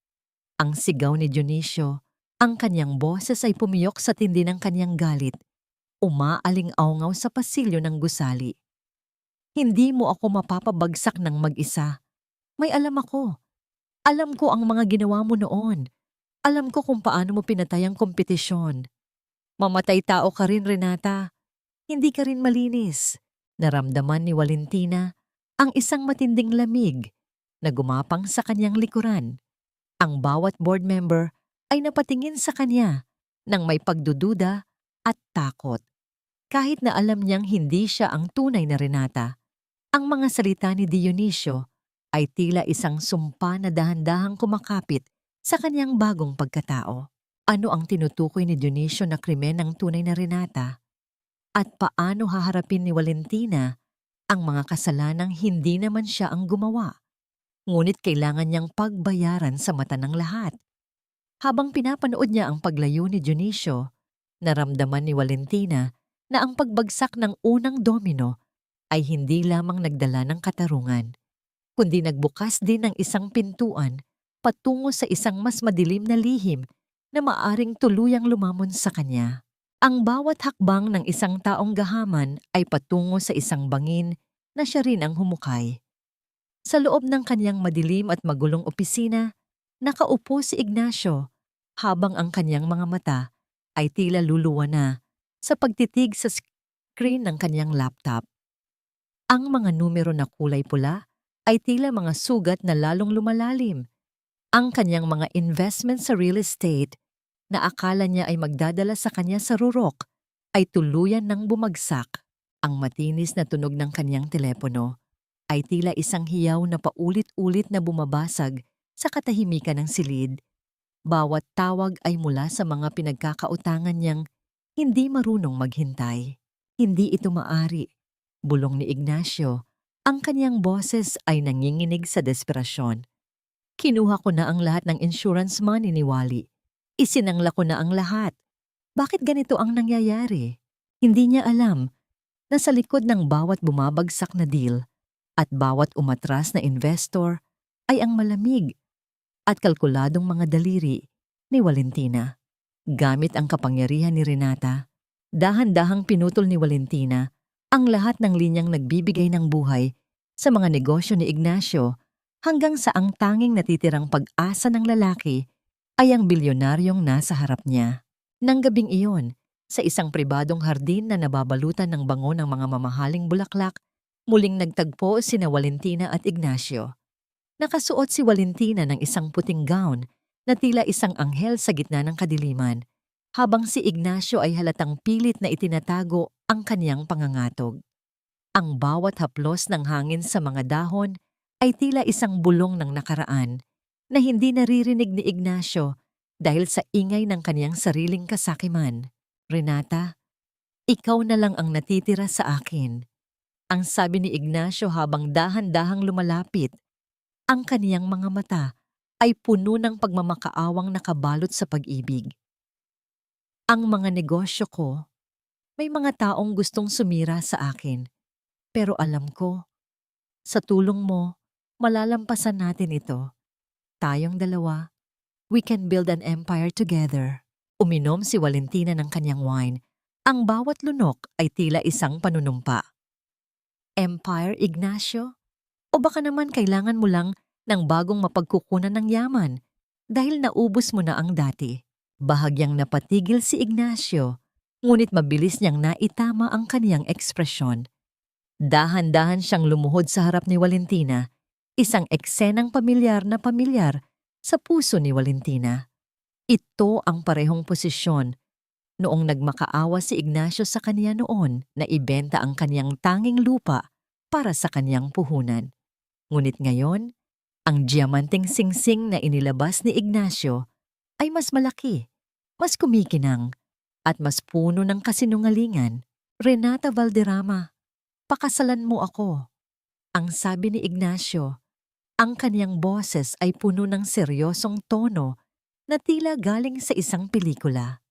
Ang sigaw ni Dionisio, ang kanyang boses ay pumiyok sa tindi ng kanyang galit. Umaaling-aungaw sa pasilyo ng gusali. Hindi mo ako mapapabagsak ng mag-isa. May alam ako. Alam ko ang mga ginawa mo noon. Alam ko kung paano mo pinatay ang kompetisyon. Mamatay tao ka rin, Renata. Hindi ka rin malinis. Naramdaman ni Valentina ang isang matinding lamig na gumapang sa kanyang likuran. Ang bawat board member ay napatingin sa kanya nang may pagdududa at takot. Kahit na alam niyang hindi siya ang tunay na Renata, ang mga salita ni Dionisio ay tila isang sumpa na dahan-dahang kumakapit sa kanyang bagong pagkatao. Ano ang tinutukoy ni Dionisio na krimen ng tunay na Renata? At paano haharapin ni Valentina ang mga kasalanang hindi naman siya ang gumawa? Ngunit kailangan niyang pagbayaran sa mata ng lahat. Habang pinapanood niya ang paglayo ni Dionisio, naramdaman ni Valentina na ang pagbagsak ng unang domino ay hindi lamang nagdala ng katarungan, kundi nagbukas din ng isang pintuan patungo sa isang mas madilim na lihim na maaring tuluyang lumamon sa kanya. Ang bawat hakbang ng isang taong gahaman ay patungo sa isang bangin na siya rin ang humukay. Sa loob ng kanyang madilim at magulong opisina, nakaupo si Ignacio habang ang kanyang mga mata ay tila luluwa na sa pagtitig sa screen ng kanyang laptop. Ang mga numero na kulay pula ay tila mga sugat na lalong lumalalim. Ang kanyang mga investment sa real estate na akala niya ay magdadala sa kanya sa rurok ay tuluyan ng bumagsak. Ang matinis na tunog ng kanyang telepono ay tila isang hiyaw na paulit-ulit na bumabasag sa katahimikan ng silid. Bawat tawag ay mula sa mga pinagkakautangan niyang hindi marunong maghintay. Hindi ito maari. Bulong ni Ignacio, ang kanyang boses ay nanginginig sa desperasyon. Kinuha ko na ang lahat ng insurance money ni Wally. Isinangla ko na ang lahat. Bakit ganito ang nangyayari? Hindi niya alam na sa likod ng bawat bumabagsak na deal at bawat umatras na investor ay ang malamig at kalkuladong mga daliri ni Valentina. Gamit ang kapangyarihan ni Renata, dahan-dahang pinutol ni Valentina ang lahat ng linyang nagbibigay ng buhay sa mga negosyo ni Ignacio hanggang sa ang tanging natitirang pag-asa ng lalaki ay ang bilyonaryong nasa harap niya. Nang gabing iyon, sa isang pribadong hardin na nababalutan ng bango ng mga mamahaling bulaklak, muling nagtagpo sina Valentina at Ignacio. Nakasuot si Valentina ng isang puting gown na tila isang anghel sa gitna ng kadiliman, habang si Ignacio ay halatang pilit na itinatago ang kaniyang pangangatog. Ang bawat haplos ng hangin sa mga dahon ay tila isang bulong ng nakaraan na hindi naririnig ni Ignacio dahil sa ingay ng kaniyang sariling kasakiman. Renata, ikaw na lang ang natitira sa akin. Ang sabi ni Ignacio habang dahan-dahang lumalapit. Ang kaniyang mga mata ay puno ng pagmamakaawang nakabalot sa pag-ibig. Ang mga negosyo ko, may mga taong gustong sumira sa akin. Pero alam ko, sa tulong mo, malalampasan natin ito. Tayong dalawa, we can build an empire together. Uminom si Valentina ng kanyang wine. Ang bawat lunok ay tila isang panunumpa. Empire, Ignacio? O baka naman kailangan mo lang ng bagong mapagkukunan ng yaman dahil naubos mo na ang dati. Bahagyang napatigil si Ignacio, ngunit mabilis niyang naitama ang kaniyang ekspresyon. Dahan-dahan siyang lumuhod sa harap ni Valentina, isang eksenang pamilyar sa puso ni Valentina. Ito ang parehong posisyon noong nagmakaawa si Ignacio sa kaniya noon na ibenta ang kaniyang tanging lupa para sa kaniyang puhunan. Ngunit ngayon, ang diamanteng singsing na inilabas ni Ignacio ay mas malaki, mas kumikinang, at mas puno ng kasinungalingan. Renata Valderrama, pakasalan mo ako. Ang sabi ni Ignacio, ang kaniyang boses ay puno ng seryosong tono na tila galing sa isang pelikula.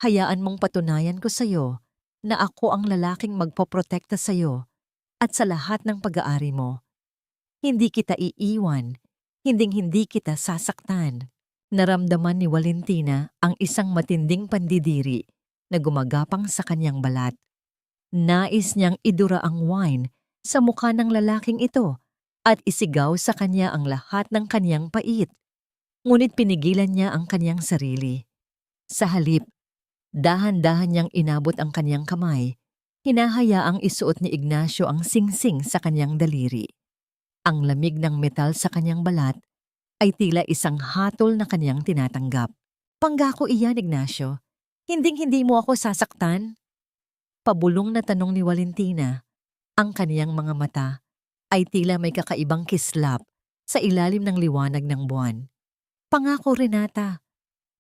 Hayaan mong patunayan ko sa'yo na ako ang lalaking magpoprotekta sa'yo at sa lahat ng pag-aari mo. Hindi kita iiwan, hinding-hindi kita sasaktan. Naramdaman ni Valentina ang isang matinding pandidiri na gumagapang sa kanyang balat. Nais niyang idura ang wine sa mukha ng lalaking ito at isigaw sa kanya ang lahat ng kanyang pait. Ngunit pinigilan niya ang kanyang sarili. Sa halip, dahan-dahan niyang inabot ang kanyang kamay, hinahayaang isuot ni Ignacio ang singsing sa kanyang daliri. Ang lamig ng metal sa kanyang balat ay tila isang hatol na kanyang tinatanggap. Pangako iyan, Ignacio. Hinding-hindi mo ako sasaktan? Pabulong na tanong ni Valentina. Ang kaniyang mga mata ay tila may kakaibang kislap sa ilalim ng liwanag ng buwan. Pangako, Renata.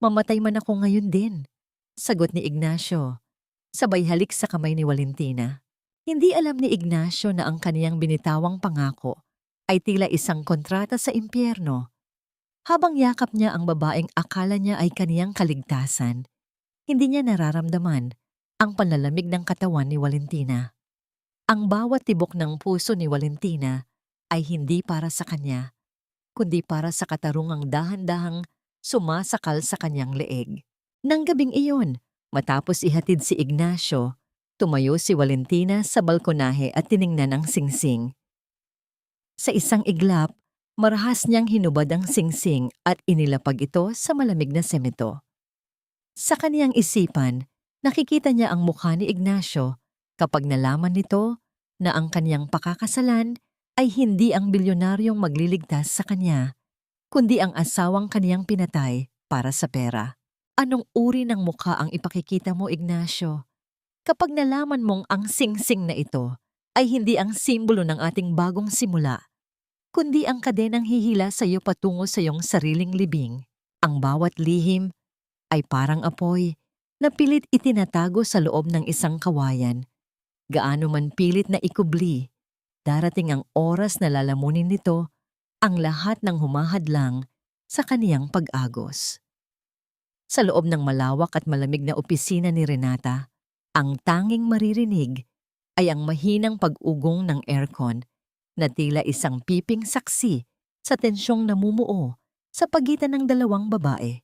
Mamatay man ako ngayon din, sagot ni Ignacio, sabay halik sa kamay ni Valentina. Hindi alam ni Ignacio na ang kaniyang binitawang pangako ay tila isang kontrata sa impyerno. Habang yakap niya ang babaeng akala niya ay kaniyang kaligtasan, hindi niya nararamdaman ang panlalamig ng katawan ni Valentina. Ang bawat tibok ng puso ni Valentina ay hindi para sa kanya, kundi para sa katarungang dahan-dahang sumasakal sa kanyang leeg. Nang gabing iyon, matapos ihatid si Ignacio, tumayo si Valentina sa balkonahe at tiningnan ang singsing. Sa isang iglap, marahas niyang hinubad ang singsing at inilapag ito sa malamig na semento. Sa kaniyang isipan, nakikita niya ang mukha ni Ignacio kapag nalaman nito na ang kaniyang pakakasalan ay hindi ang bilyonaryong magliligtas sa kanya, kundi ang asawang kaniyang pinatay para sa pera. Anong uri ng mukha ang ipakikita mo, Ignacio? Kapag nalaman mong ang singsing na ito ay hindi ang simbolo ng ating bagong simula, kundi ang kadenang hihila sa iyo patungo sa iyong sariling libing. Ang bawat lihim ay parang apoy na pilit itinatago sa loob ng isang kawayan. Gaano man pilit na ikubli, darating ang oras na lalamunin nito ang lahat ng humahadlang sa kaniyang pag-agos. Sa loob ng malawak at malamig na opisina ni Renata, ang tanging maririnig ay ang mahinang pag-ugong ng aircon na tila isang piping saksi sa tensyong namumuo sa pagitan ng dalawang babae.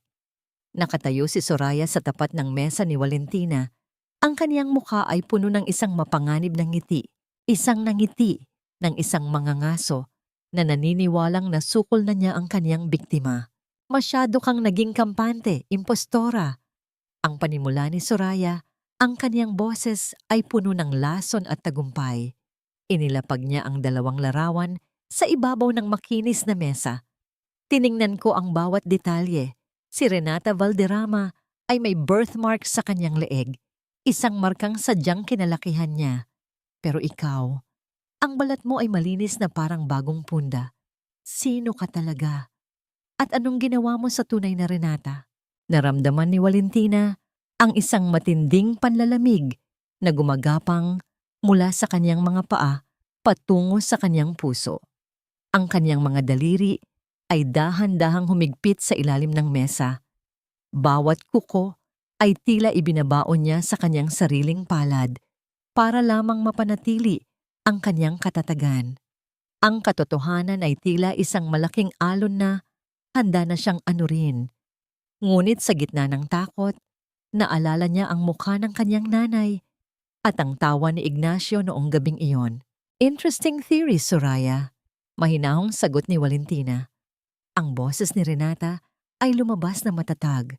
Nakatayo si Soraya sa tapat ng mesa ni Valentina. Ang kaniyang mukha ay puno ng isang mapanganib na ngiti, isang nangiti ng isang mangangaso na naniniwalang nasukol na niya ang kaniyang biktima. Masyado kang naging kampante, impostora. Ang panimula ni Soraya, ang kaniyang boses ay puno ng lason at tagumpay. Inilapag niya ang dalawang larawan sa ibabaw ng makinis na mesa. Tiningnan ko ang bawat detalye. Si Renata Valderrama ay may birthmark sa kanyang leeg, isang markang sadyang kinalakihan niya. Pero ikaw, ang balat mo ay malinis na parang bagong punda. Sino ka talaga? At anong ginawa mo sa tunay na Renata? Naramdaman ni Valentina ang isang matinding panlalamig na gumagapang mula sa kanyang mga paa patungo sa kanyang puso. Ang kanyang mga daliri ay dahan-dahang humigpit sa ilalim ng mesa. Bawat kuko ay tila ibinabaon niya sa kanyang sariling palad para lamang mapanatili ang kanyang katatagan. Ang katotohanan ay tila isang malaking alon na handa na siyang anurin. Ngunit sa gitna ng takot, naalala niya ang mukha ng kanyang nanay at ang tawa ni Ignacio noong gabing iyon. Interesting theory, Soraya. Mahinahong sagot ni Valentina. Ang boses ni Renata ay lumabas na matatag.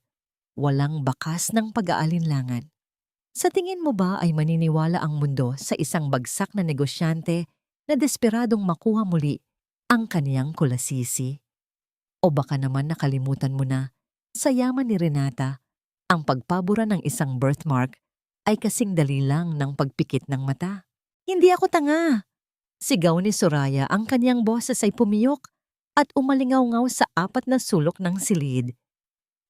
walang bakas ng pag-aalinlangan. Sa tingin mo ba ay maniniwala ang mundo sa isang bagsak na negosyante na desperadong makuha muli ang kaniyang kulasisi? O baka naman nakalimutan mo na sa yaman ni Renata, ang pagpabura ng isang birthmark ay kasing dali lang ng pagpikit ng mata. Hindi ako tanga! Sigaw ni Soraya, ang kaniyang boses ay pumiyok at umalingaw-ngaw sa apat na sulok ng silid.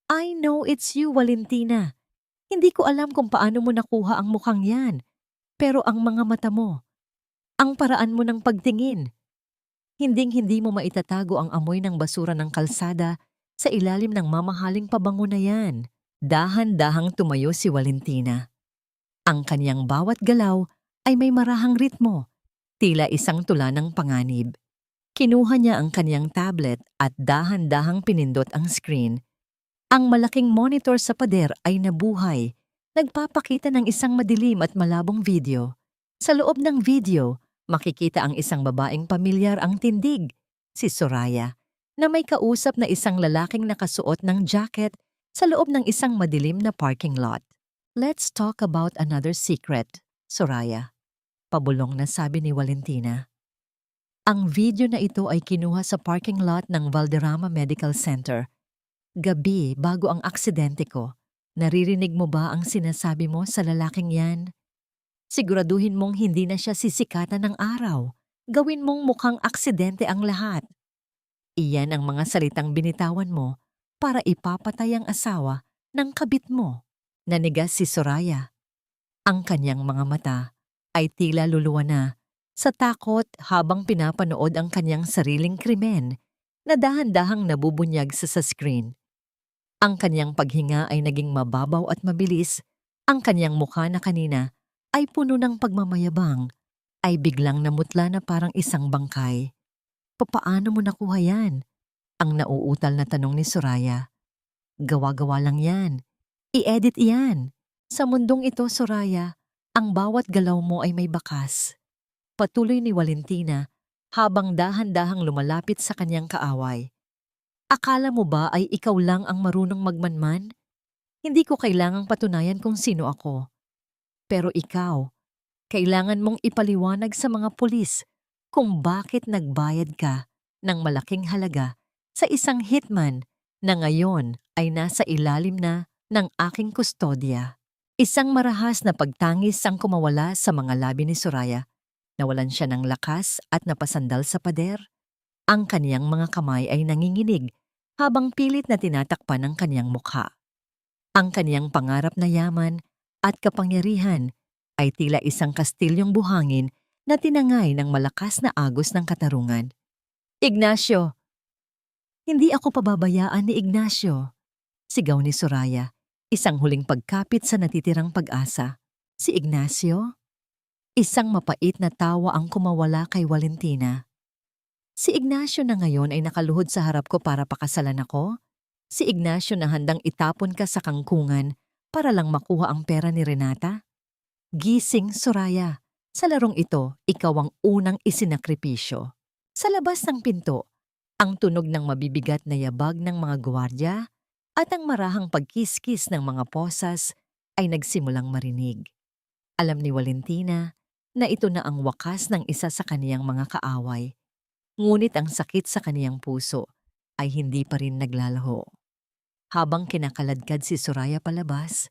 I know it's you, Valentina. Hindi ko alam kung paano mo nakuha ang mukhang yan, pero ang mga mata mo, ang paraan mo ng pagtingin, hinding-hindi mo maitatago ang amoy ng basura ng kalsada sa ilalim ng mamahaling pabango na yan. Dahan-dahang tumayo si Valentina. Ang kanyang bawat galaw ay may marahang ritmo, tila isang tula ng panganib. Kinuha niya ang kanyang tablet at dahan-dahang pinindot ang screen. Ang malaking monitor sa pader ay nabuhay, nagpapakita ng isang madilim at malabong video. Sa loob ng video, makikita ang isang babaeng pamilyar ang tindig, si Soraya, na may kausap na isang lalaking nakasuot ng jacket sa loob ng isang madilim na parking lot. Let's talk about another secret, Soraya. Pabulong na sabi ni Valentina. Ang video na ito ay kinuha sa parking lot ng Valderrama Medical Center. Gabi bago ang aksidente ko. Naririnig mo ba ang sinasabi mo sa lalaking yan? Siguraduhin mong hindi na siya sisikatan ng araw. Gawin mong mukhang aksidente ang lahat. Iyan ang mga salitang binitawan mo para ipapatay ang asawa ng kabit mo. Nanigas si Soraya. Ang kanyang mga mata ay tila luluwa na sa takot habang pinapanood ang kanyang sariling krimen na dahan-dahang nabubunyag sa screen. Ang kanyang paghinga ay naging mababaw at mabilis. Ang kanyang mukha na kanina ay puno ng pagmamayabang ay biglang namutla na parang isang bangkay. Papaano mo nakuha yan? Ang nauutal na tanong ni Soraya. Gawa-gawa lang yan. I-edit yan. Sa mundong ito, Soraya, ang bawat galaw mo ay may bakas. Patuloy ni Valentina habang dahan-dahang lumalapit sa kanyang kaaway. Akala mo ba ay ikaw lang ang marunong magmanman? Hindi ko kailangang patunayan kung sino ako. Pero ikaw, kailangan mong ipaliwanag sa mga pulis kung bakit nagbayad ka ng malaking halaga sa isang hitman na ngayon ay nasa ilalim na ng aking kustodya. Isang marahas na pagtangis ang kumawala sa mga labi ni Soraya. Nawalan siya ng lakas at napasandal sa pader. Ang kaniyang mga kamay ay nanginginig habang pilit na tinatakpan ang kaniyang mukha. Ang kaniyang pangarap na yaman at kapangyarihan ay tila isang kastilyong buhangin na tinangay ng malakas na agos ng katarungan. Ignacio! Hindi ako pababayaan ni Ignacio! Sigaw ni Soraya, isang huling pagkapit sa natitirang pag-asa. Si Ignacio? Isang mapait na tawa ang kumawala kay Valentina. Si Ignacio na ngayon ay nakaluhod sa harap ko para pakasalan ako? Si Ignacio na handang itapon ka sa kangkungan para lang makuha ang pera ni Renata? Gising, Soraya. Sa larong ito, ikaw ang unang isinakripisyo. Sa labas ng pinto, ang tunog ng mabibigat na yabag ng mga gwardiya at ang marahang pagkiskis ng mga posas ay nagsimulang marinig. Alam ni Valentina na ito na ang wakas ng isa sa kaniyang mga kaaway. Ngunit ang sakit sa kaniyang puso ay hindi pa rin naglalaho. Habang kinakaladkad si Soraya palabas,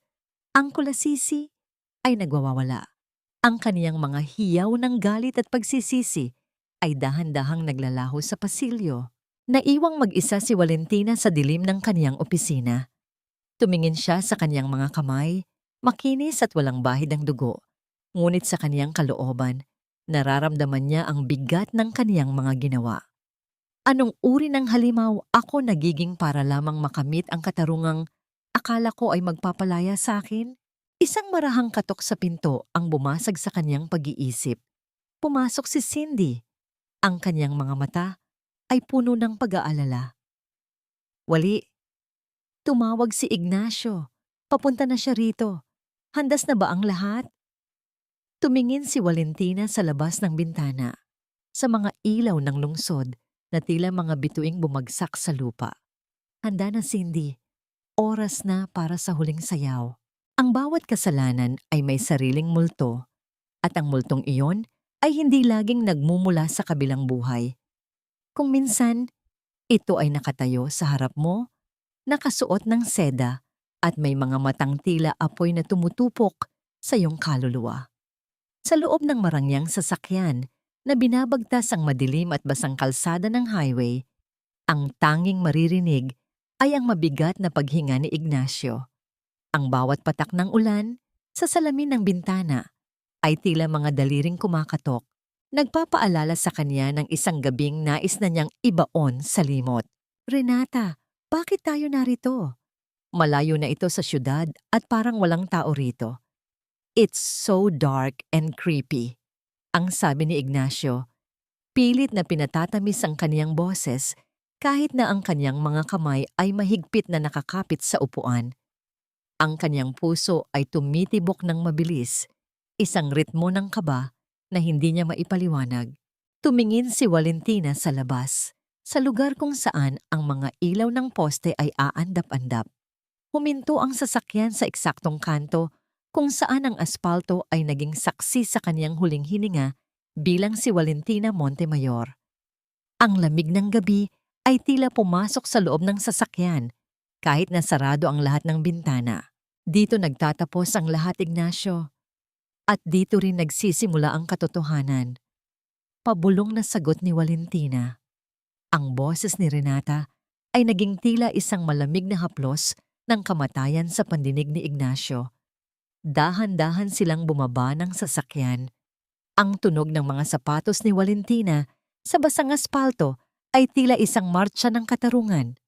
ang kulasisi ay nagwawala. Ang kaniyang mga hiyaw ng galit at pagsisisi ay dahan-dahang naglalaho sa pasilyo. Naiwang mag-isa si Valentina sa dilim ng kaniyang opisina. Tumingin siya sa kaniyang mga kamay, makinis at walang bahid ang dugo. Ngunit sa kaniyang kalooban, nararamdaman niya ang bigat ng kaniyang mga ginawa. Anong uri ng halimaw ako nagiging para lamang makamit ang katarungang akala ko ay magpapalaya sa akin? Isang marahang katok sa pinto ang bumasag sa kaniyang pag-iisip. Pumasok si Cindy. Ang kaniyang mga mata ay puno ng pag-aalala. Wali. Tumawag si Ignacio. Papunta na siya rito. Handas na ba ang lahat? Tumingin si Valentina sa labas ng bintana, sa mga ilaw ng lungsod na tila mga bituing bumagsak sa lupa. Handa na, Cindy. oras na para sa huling sayaw. Ang bawat kasalanan ay may sariling multo, at ang multong iyon ay hindi laging nagmumula sa kabilang buhay. Kung minsan, ito ay nakatayo sa harap mo, nakasuot ng seda, at may mga matang tila apoy na tumutupok sa iyong kaluluwa. Sa loob ng marangyang sasakyan na binabagtas ang madilim at basang kalsada ng highway, ang tanging maririnig ay ang mabigat na paghinga ni Ignacio. Ang bawat patak ng ulan sa salamin ng bintana ay tila mga daliring kumakatok, nagpapaalala sa kanya ng isang gabing nais na niyang ibaon sa limot. Renata, bakit tayo narito? Malayo na ito sa syudad at parang walang tao rito. It's so dark and creepy, ang sabi ni Ignacio. Pilit na pinatatamis ang kaniyang boses kahit na ang kaniyang mga kamay ay mahigpit na nakakapit sa upuan. Ang kaniyang puso ay tumitibok ng mabilis, isang ritmo ng kaba na hindi niya maipaliwanag. Tumingin si Valentina sa labas, sa lugar kung saan ang mga ilaw ng poste ay aandap-andap. Huminto ang sasakyan sa eksaktong kanto kung saan ang aspalto ay naging saksi sa kaniyang huling hininga bilang si Valentina Montemayor. Ang lamig ng gabi ay tila pumasok sa loob ng sasakyan kahit na sarado ang lahat ng bintana. Dito nagtatapos ang lahat, Ignacio. At dito rin nagsisimula ang katotohanan. Pabulong na sagot ni Valentina. Ang boses ni Renata ay naging tila isang malamig na haplos ng kamatayan sa pandinig ni Ignacio. Dahan-dahan silang bumaba ng sasakyan. Ang tunog ng mga sapatos ni Valentina sa basang aspalto ay tila isang martsa ng katarungan.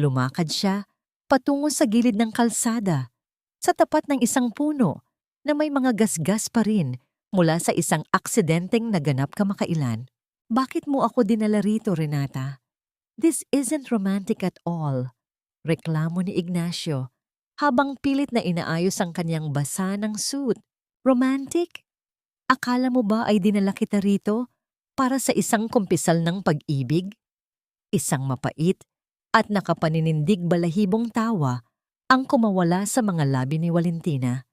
Lumakad siya patungo sa gilid ng kalsada, sa tapat ng isang puno na may mga gasgas pa rin mula sa isang aksidenteng naganap kamakailan. Bakit mo ako dinala rito, Renata? This isn't romantic at all, reklamo ni Ignacio habang pilit na inaayos ang kanyang basa ng suit. Romantic? Akala mo ba ay dinala kita rito para sa isang kumpisal ng pag-ibig? Isang mapait at nakapaninindig balahibong tawa ang kumawala sa mga labi ni Valentina.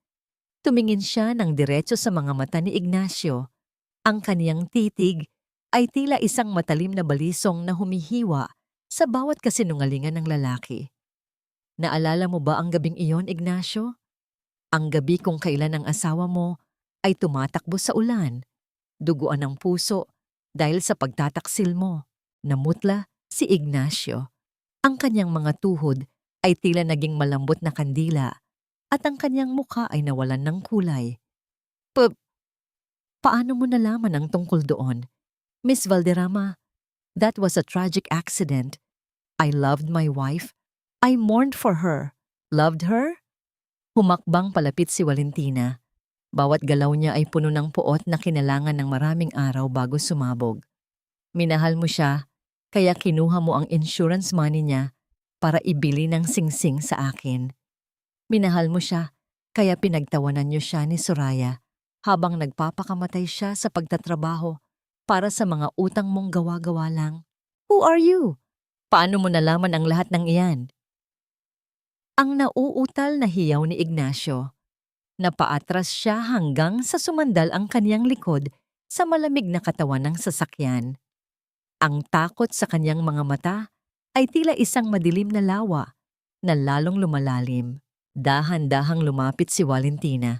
Tumingin siya ng diretso sa mga mata ni Ignacio. Ang kaniyang titig ay tila isang matalim na balisong na humihiwa sa bawat kasinungalingan ng lalaki. Naalala mo ba ang gabing iyon, Ignacio? Ang gabi kung kailan ang asawa mo ay tumatakbo sa ulan, duguan ng puso dahil sa pagtataksil mo. Namutla si Ignacio. Ang kanyang mga tuhod ay tila naging malambot na kandila at ang kanyang mukha ay nawalan ng kulay. Paano mo nalaman ang tungkol doon? Miss Valderrama, that was a tragic accident. I loved my wife. I mourned for her. Loved her? Humakbang palapit si Valentina. Bawat galaw niya ay puno ng puot na kinalangan ng maraming araw bago sumabog. Minahal mo siya, kaya kinuha mo ang insurance money niya para ibili ng singsing sa akin. Minahal mo siya, kaya pinagtawanan niyo siya ni Soraya habang nagpapakamatay siya sa pagtatrabaho para sa mga utang mong gawa-gawa lang. Who are you? Paano mo nalaman ang lahat ng iyan? Ang nauutal na hiyaw ni Ignacio. Napaatras siya hanggang sa sumandal ang kaniyang likod sa malamig na katawan ng sasakyan. Ang takot sa kaniyang mga mata ay tila isang madilim na lawa na lalong lumalalim. Dahan-dahang lumapit si Valentina.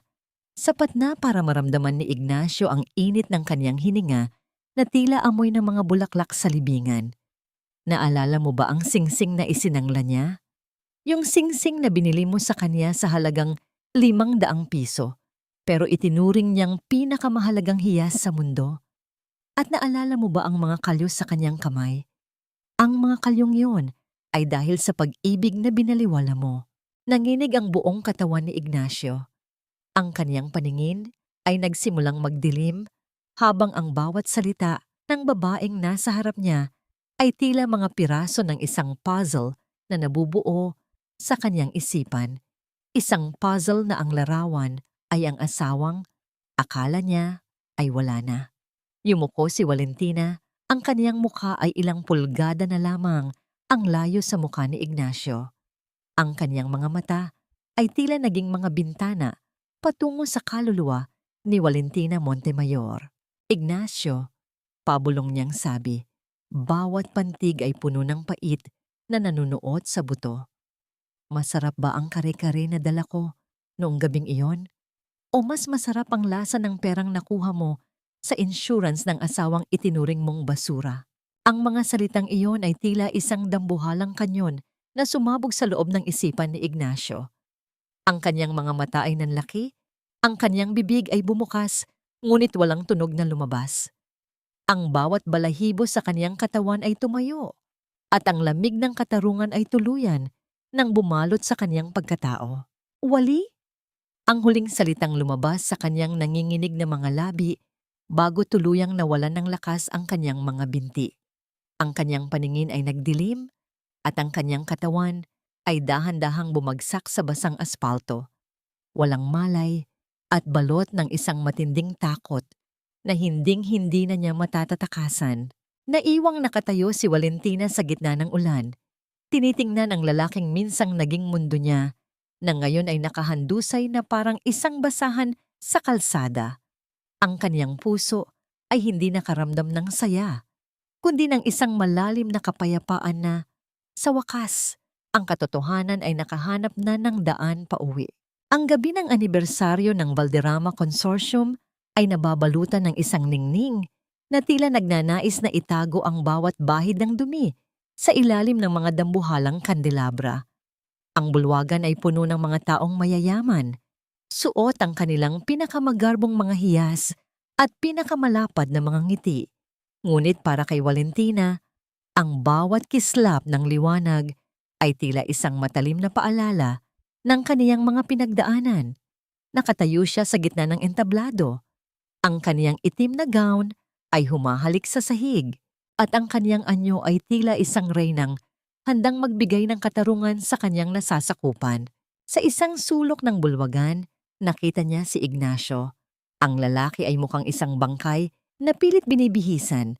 Sapat na para maramdaman ni Ignacio ang init ng kaniyang hininga na tila amoy ng mga bulaklak sa libingan. Naalala mo ba ang singsing na isinangla niya? Yung singsing na binili mo sa kanya sa halagang 500 piso, pero itinuring niyang pinakamahalagang hiyas sa mundo. At naalala mo ba ang mga kalyo sa kanyang kamay? Ang mga kalyong yun ay dahil sa pag-ibig na binaliwala mo. Nanginig ang buong katawan ni Ignacio. Ang kaniyang paningin ay nagsimulang magdilim habang ang bawat salita ng babaeng nasa harap niya ay tila mga piraso ng isang puzzle na nabubuo sa kanyang isipan. Isang puzzle na ang larawan ay ang asawang akala niya ay wala na. Yumuko si Valentina, ang kaniyang mukha ay ilang pulgada na lamang ang layo sa mukha ni Ignacio. Ang kanyang mga mata ay tila naging mga bintana patungo sa kaluluwa ni Valentina Montemayor. Ignacio, pabulong niyang sabi, bawat pantig ay puno ng pait na nanunuot sa buto. Masarap ba ang kare-kare na dala ko noong gabing iyon? O mas masarap ang lasa ng perang nakuha mo sa insurance ng asawang itinuring mong basura? Ang mga salitang iyon ay tila isang dambuhalang kanyon na sumabog sa loob ng isipan ni Ignacio. Ang kanyang mga mata ay nanlaki, ang kanyang bibig ay bumukas, ngunit walang tunog na lumabas. Ang bawat balahibo sa kanyang katawan ay tumayo, at ang lamig ng katarungan ay tuluyan nang bumalot sa kanyang pagkatao. Wali? Ang huling salitang lumabas sa kanyang nanginginig na mga labi bago tuluyang nawalan ng lakas ang kanyang mga binti. Ang kanyang paningin ay nagdilim at ang kanyang katawan ay dahan-dahang bumagsak sa basang aspalto. Walang malay at balot ng isang matinding takot na hinding-hindi na niya matatatakasan. Naiwang nakatayo si Valentina sa gitna ng ulan. Tinitingnan ang lalaking minsang naging mundo niya na ngayon ay nakahandusay na parang isang basahan sa kalsada. Ang kanyang puso ay hindi nakaramdam ng saya, kundi ng isang malalim na kapayapaan na, sa wakas, ang katotohanan ay nakahanap na ng daan pauwi. Ang gabi ng anibersaryo ng Valderrama Consortium ay nababalutan ng isang ningning na tila nagnanais na itago ang bawat bahid ng dumi sa ilalim ng mga dambuhalang kandelabra. Ang bulwagan ay puno ng mga taong mayayaman, suot ang kanilang pinakamagarbong mga hiyas at pinakamalapad na mga ngiti. Ngunit para kay Valentina, ang bawat kislap ng liwanag ay tila isang matalim na paalala ng kaniyang mga pinagdaanan. Nakatayo siya sa gitna ng entablado. Ang kaniyang itim na gown ay humahalik sa sahig at ang kaniyang anyo ay tila isang reynang handang magbigay ng katarungan sa kanyang nasasakupan. Sa isang sulok ng bulwagan, nakita niya si Ignacio. Ang lalaki ay mukhang isang bangkay na pilit binibihisan.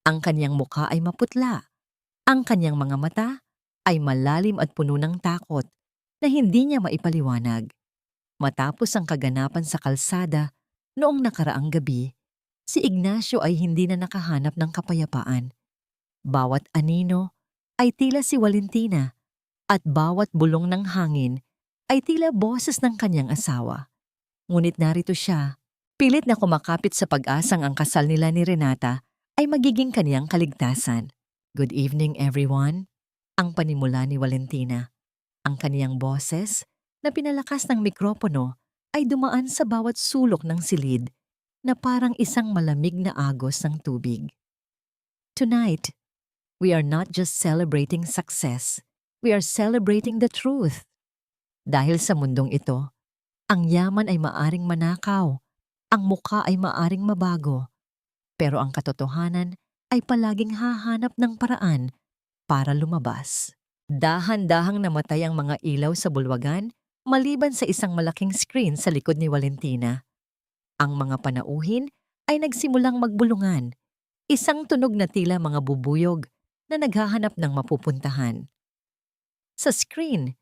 Ang kanyang mukha ay maputla. Ang kanyang mga mata ay malalim at puno ng takot na hindi niya maipaliwanag. Matapos ang kaganapan sa kalsada noong nakaraang gabi, si Ignacio ay hindi na nakahanap ng kapayapaan. Bawat anino ay tila si Valentina at bawat bulong ng hangin ay tila boses ng kanyang asawa. Ngunit narito siya, pilit na kumakapit sa pag-asang ang kasal nila ni Renata ay magiging kaniyang kaligtasan. Good evening everyone, ang panimula ni Valentina. Ang kaniyang boses na pinalakas ng mikropono ay dumaan sa bawat sulok ng silid na parang isang malamig na agos ng tubig. Tonight, we are not just celebrating success, we are celebrating the truth. Dahil sa mundong ito, ang yaman ay maaring manakaw, ang mukha ay maaring mabago, pero ang katotohanan ay palaging hahanap ng paraan para lumabas. Dahan-dahang namatay ang mga ilaw sa bulwagan maliban sa isang malaking screen sa likod ni Valentina. Ang mga panauhin ay nagsimulang magbulungan, isang tunog na tila mga bubuyog na naghahanap ng mapupuntahan. Sa screen,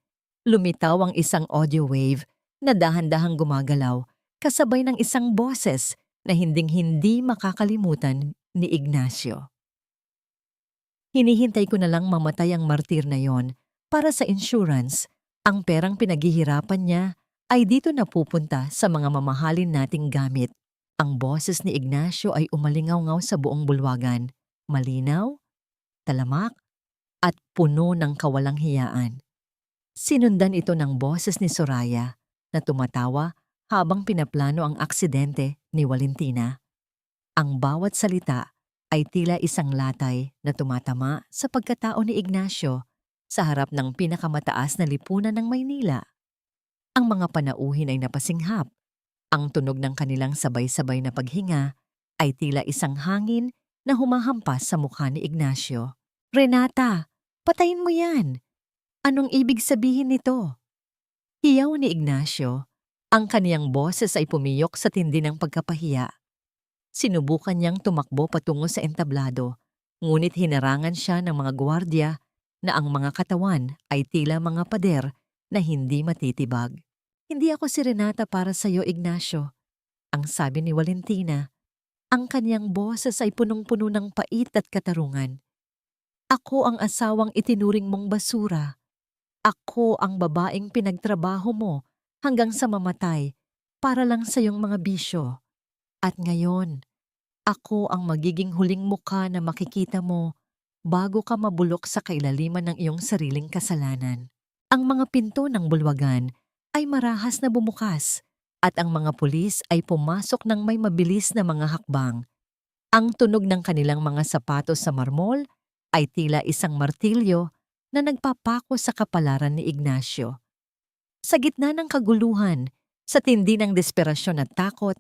lumitaw ang isang audio wave na dahan-dahang gumagalaw kasabay ng isang boses na hinding-hindi makakalimutan ni Ignacio. Hinihintay ko na lang mamatay ang martir na yon para sa insurance. Ang perang pinaghihirapan niya ay dito napupunta sa mga mamahalin nating gamit. Ang boses ni Ignacio ay umalingaw-ngaw sa buong bulwagan, malinaw, talamak, at puno ng kawalang hiyaan. Sinundan ito ng boses ni Soraya na tumatawa habang pinaplano ang aksidente ni Valentina. Ang bawat salita ay tila isang latay na tumatama sa pagkatao ni Ignacio sa harap ng pinakamataas na lipunan ng Maynila. Ang mga panauhin ay napasinghap. Ang tunog ng kanilang sabay-sabay na paghinga ay tila isang hangin na humahampas sa mukha ni Ignacio. Renata, patayin mo yan! Anong ibig sabihin nito? Hiyaw ni Ignacio. Ang kaniyang boses ay pumiyok sa tindi ng pagkapahiya. Sinubukan niyang tumakbo patungo sa entablado, ngunit hinarangan siya ng mga gwardiya na ang mga katawan ay tila mga pader na hindi matitibag. Hindi ako si Renata para sa'yo, Ignacio, ang sabi ni Valentina. Ang kanyang boses ay punong-puno ng pait at katarungan. Ako ang asawang itinuring mong basura. Ako ang babaeng pinagtrabaho mo hanggang sa mamatay para lang sa iyong mga bisyo. At ngayon, ako ang magiging huling mukha na makikita mo bago ka mabulok sa kailaliman ng iyong sariling kasalanan. Ang mga pinto ng bulwagan ay marahas na bumukas at ang mga pulis ay pumasok ng may mabilis na mga hakbang. Ang tunog ng kanilang mga sapatos sa marmol ay tila isang martilyo na nagpapako sa kapalaran ni Ignacio. Sa gitna ng kaguluhan, sa tindi ng desperasyon at takot,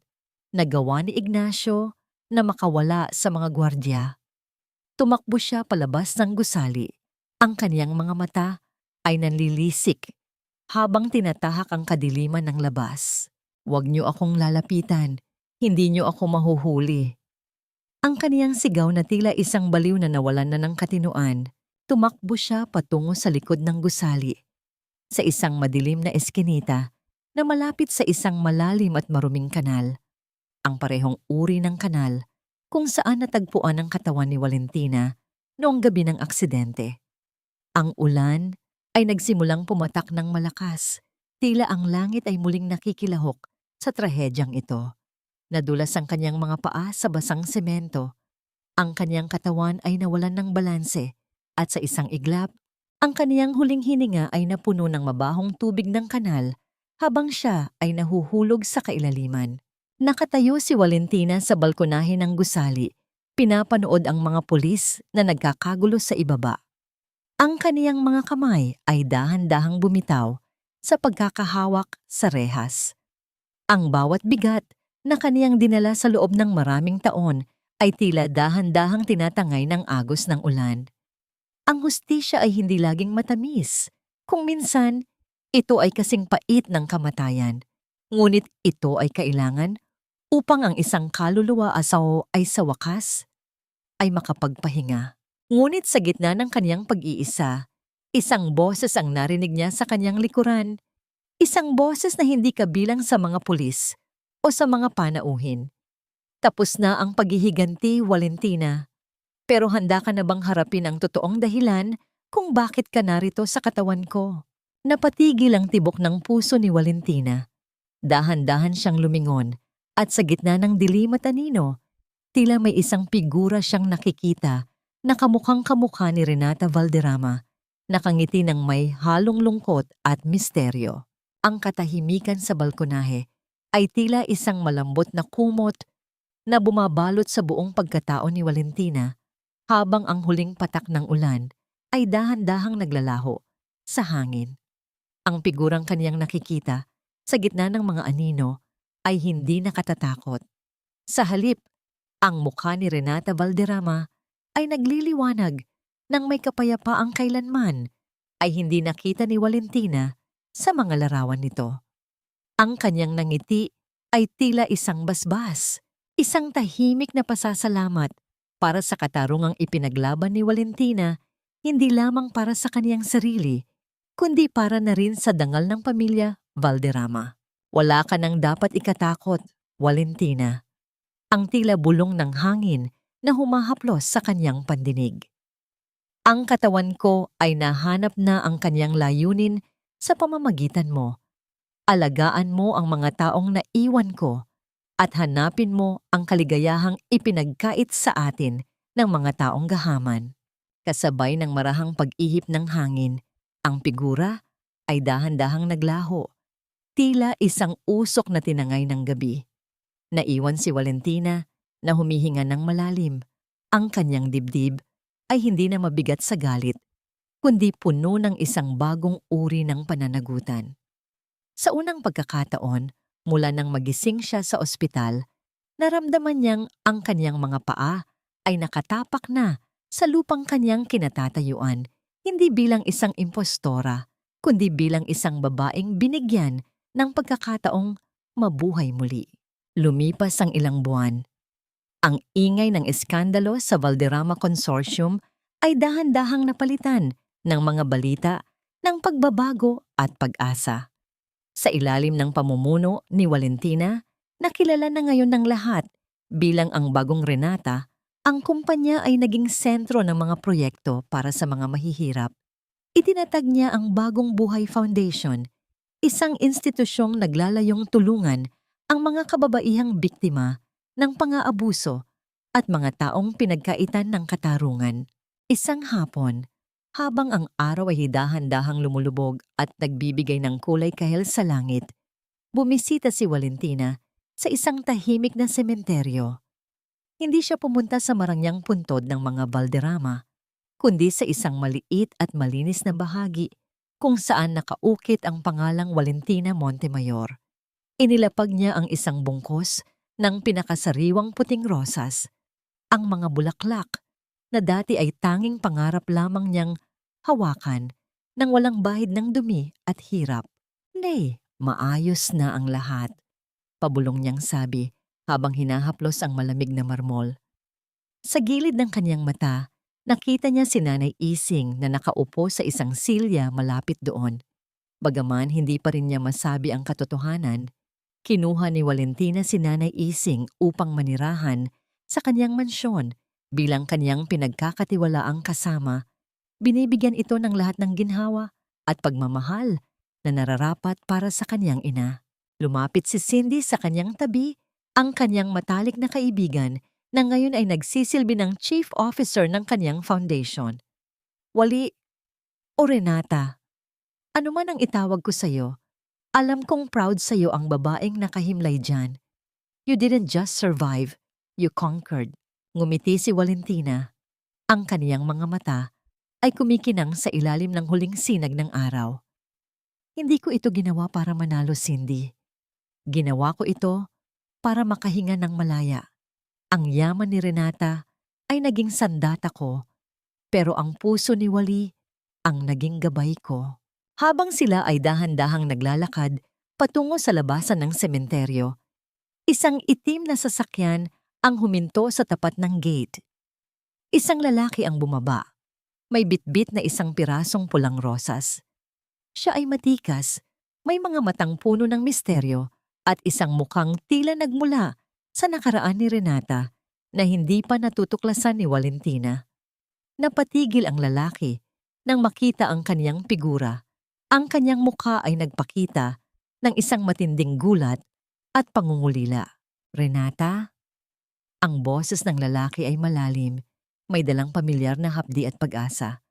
nagawa ni Ignacio na makawala sa mga gwardya. Tumakbo siya palabas ng gusali. Ang kaniyang mga mata ay nanlilisik habang tinatahak ang kadiliman ng labas. "Huwag niyo akong lalapitan, hindi niyo ako mahuhuli." Ang kaniyang sigaw na tila isang baliw na nawalan na ng katinoan. Tumakbo siya patungo sa likod ng gusali, sa isang madilim na eskinita na malapit sa isang malalim at maruming kanal. Ang parehong uri ng kanal kung saan natagpuan ang katawan ni Valentina noong gabi ng aksidente. Ang ulan ay nagsimulang pumatak ng malakas. Tila ang langit ay muling nakikilahok sa trahedyang ito. Nadulas ang kanyang mga paa sa basang semento. Ang kanyang katawan ay nawalan ng balanse at sa isang iglap, ang kaniyang huling hininga ay napuno ng mabahong tubig ng kanal habang siya ay nahuhulog sa kailaliman. Nakatayo si Valentina sa balkonahe ng gusali. Pinapanood ang mga pulis na nagkakagulo sa ibaba. Ang kaniyang mga kamay ay dahan-dahang bumitaw sa pagkakahawak sa rehas. Ang bawat bigat na kaniyang dinala sa loob ng maraming taon ay tila dahan-dahang tinatangay ng agos ng ulan. Ang hustisya ay hindi laging matamis. Kung minsan, ito ay kasing pait ng kamatayan. Ngunit ito ay kailangan upang ang isang kaluluwa ay sa wakas ay makapagpahinga. Ngunit sa gitna ng kaniyang pag-iisa, isang boses ang narinig niya sa kaniyang likuran. Isang boses na hindi kabilang sa mga pulis o sa mga panauhin. Tapos na ang paghihiganti, Valentina. Pero handa ka na bang harapin ang totoong dahilan kung bakit ka narito sa katawan ko? Napatigil ang tibok ng puso ni Valentina. Dahan-dahan siyang lumingon at sa gitna ng dilim at anino, tila may isang figura siyang nakikita na kamukhang kamukha ni Renata Valderrama, nakangiti ng may halong lungkot at misteryo. Ang katahimikan sa balkonahe ay tila isang malambot na kumot na bumabalot sa buong pagkatao ni Valentina habang ang huling patak ng ulan ay dahan-dahang naglalaho sa hangin. Ang figurang kaniyang nakikita sa gitna ng mga anino ay hindi nakatatakot. Sa halip, ang mukha ni Renata Valderrama ay nagliliwanag ng may kapayapaang kailanman ay hindi nakita ni Valentina sa mga larawan nito. Ang kanyang nangiti ay tila isang basbas, isang tahimik na pasasalamat para sa katarungang ipinaglaban ni Valentina, hindi lamang para sa kaniyang sarili, kundi para na rin sa dangal ng pamilya Valderrama. Wala ka nang dapat ikatakot, Valentina. Ang tila bulong ng hangin na humahaplos sa kaniyang pandinig. Ang katawan ko ay nahanap na ang kaniyang layunin sa pamamagitan mo. Alagaan mo ang mga taong naiwan ko at hanapin mo ang kaligayahang ipinagkait sa atin ng mga taong gahaman. Kasabay ng marahang pag-ihip ng hangin, ang figura ay dahan-dahang naglaho, tila isang usok na tinangay ng gabi. Naiwan si Valentina na humihinga ng malalim. Ang kanyang dibdib ay hindi na mabigat sa galit, kundi puno ng isang bagong uri ng pananagutan. Sa unang pagkakataon, mula nang magising siya sa ospital, naramdaman niyang ang kanyang mga paa ay nakatapak na sa lupang kanyang kinatatayuan, hindi bilang isang impostora, kundi bilang isang babaeng binigyan ng pagkakataong mabuhay muli. Lumipas ang ilang buwan. Ang ingay ng eskandalo sa Valderrama Consortium ay dahan-dahang napalitan ng mga balita ng pagbabago at pag-asa. Sa ilalim ng pamumuno ni Valentina, nakilala na ngayon ng lahat bilang ang bagong Renata, ang kumpanya ay naging sentro ng mga proyekto para sa mga mahihirap. Itinatag niya ang Bagong Buhay Foundation, isang institusyong naglalayong tulungan ang mga kababaihang biktima ng pang-aabuso at mga taong pinagkaitan ng katarungan. Isang hapon, habang ang araw ay dahan-dahang lumulubog at nagbibigay ng kulay kahel sa langit, bumisita si Valentina sa isang tahimik na sementeryo. Hindi siya pumunta sa marangyang puntod ng mga Valderrama, kundi sa isang maliit at malinis na bahagi kung saan nakaukit ang pangalang Valentina Montemayor. Inilapag niya ang isang bungkos ng pinakasariwang puting rosas, ang mga bulaklak na dati ay tanging pangarap lamang niyang hawakan nang walang bahid ng dumi at hirap. Nay, maayos na ang lahat, pabulong niyang sabi habang hinahaplos ang malamig na marmol. Sa gilid ng kanyang mata, nakita niya si Nanay Ising na nakaupo sa isang silya malapit doon. Bagaman hindi pa rin niya masabi ang katotohanan, kinuha ni Valentina si Nanay Ising upang manirahan sa kanyang mansyon bilang kanyang pinagkakatiwalaang kasama. Binibigyan ito ng lahat ng ginhawa at pagmamahal na nararapat para sa kanyang ina. Lumapit si Cindy sa kanyang tabi, ang kanyang matalik na kaibigan na ngayon ay nagsisilbi ng chief officer ng kanyang foundation. Wali o Renata, ano man ang itawag ko sa'yo, alam kong proud sa'yo ang babaeng nakahimlay dyan. You didn't just survive, you conquered. Ngumiti si Valentina. Ang kaniyang mga mata ay kumikinang sa ilalim ng huling sinag ng araw. Hindi ko ito ginawa para manalo, Cindy. Ginawa ko ito para makahinga ng malaya. Ang yaman ni Renata ay naging sandata ko, pero ang puso ni Wali ang naging gabay ko. Habang sila ay dahan-dahang naglalakad patungo sa labasan ng sementeryo, isang itim na sasakyan ang huminto sa tapat ng gate. Isang lalaki ang bumaba. May bitbit na isang pirasong pulang rosas. Siya ay matikas, may mga matang puno ng misteryo at isang mukhang tila nagmula sa nakaraan ni Renata na hindi pa natutuklasan ni Valentina. Napatigil ang lalaki nang makita ang kaniyang figura. Ang kanyang mukha ay nagpakita ng isang matinding gulat at pangungulila. Renata? Ang boses ng lalaki ay malalim, may dalang pamilyar na hapdi at pag-asa.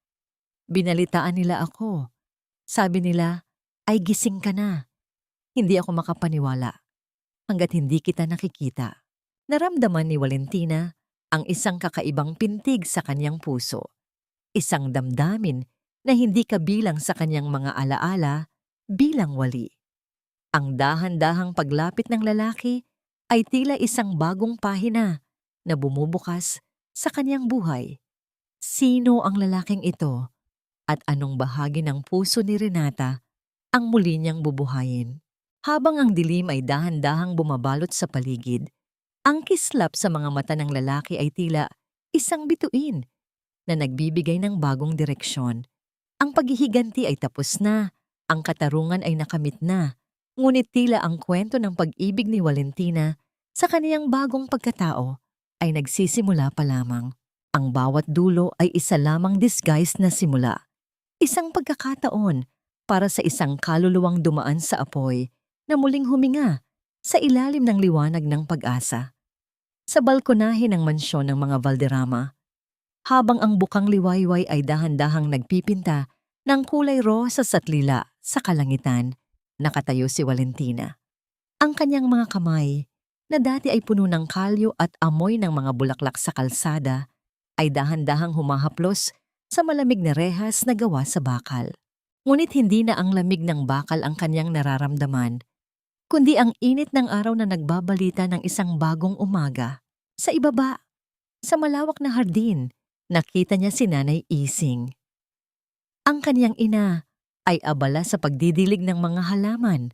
Binalitaan nila ako. Sabi nila, ay gising ka na. Hindi ako makapaniwala hanggat hindi kita nakikita. Naramdaman ni Valentina ang isang kakaibang pintig sa kanyang puso. Isang damdamin na hindi kabilang sa kanyang mga alaala bilang wali. Ang dahan-dahang paglapit ng lalaki ay tila isang bagong pahina na bumubukas sa kanyang buhay. Sino ang lalaking ito at anong bahagi ng puso ni Renata ang muli niyang bubuhayin? Habang ang dilim ay dahan-dahang bumabalot sa paligid, ang kislap sa mga mata ng lalaki ay tila isang bituin na nagbibigay ng bagong direksyon. Ang paghihiganti ay tapos na, ang katarungan ay nakamit na, ngunit tila ang kwento ng pag-ibig ni Valentina sa kaniyang bagong pagkatao ay nagsisimula pa lamang. Ang bawat dulo ay isa lamang disguise na simula. Isang pagkakataon para sa isang kaluluwang dumaan sa apoy na muling huminga sa ilalim ng liwanag ng pag-asa. Sa balkonahe ng mansyon ng mga Valderrama, habang ang bukang liwayway ay dahan-dahang nagpipinta ng kulay rosas at lila sa kalangitan, nakatayo si Valentina. Ang kanyang mga kamay, na dati ay puno ng kalyo at amoy ng mga bulaklak sa kalsada, ay dahan-dahang humahaplos sa malamig na rehas na gawa sa bakal. Ngunit hindi na ang lamig ng bakal ang kanyang nararamdaman, kundi ang init ng araw na nagbabalita ng isang bagong umaga. Sa ibaba, sa malawak na hardin, nakita niya si Nanay Ising. Ang kanyang ina ay abala sa pagdidilig ng mga halaman.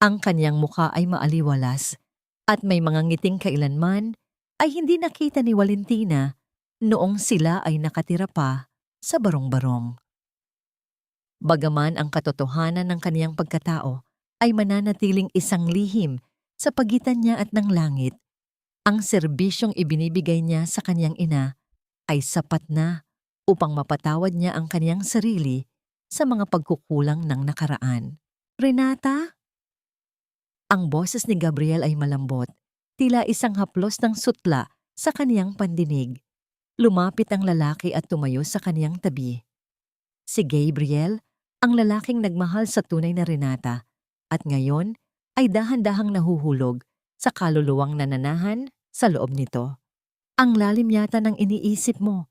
Ang kanyang mukha ay maaliwalas at may mga ngiting kailanman ay hindi nakita ni Valentina noong sila ay nakatira pa sa barong-barong. Bagaman ang katotohanan ng kaniyang pagkatao ay mananatiling isang lihim sa pagitan niya at ng langit, ang serbisyong ibinibigay niya sa kaniyang ina ay sapat na upang mapatawad niya ang kaniyang sarili sa mga pagkukulang ng nakaraan. Renata? Ang boses ni Gabriel ay malambot, tila isang haplos ng sutla sa kaniyang pandinig. Lumapit ang lalaki at tumayo sa kaniyang tabi. Si Gabriel, ang lalaking nagmahal sa tunay na Renata, at ngayon ay dahan-dahang nahuhulog sa kaluluwang nananahan sa loob nito. Ang lalim yata ng iniisip mo.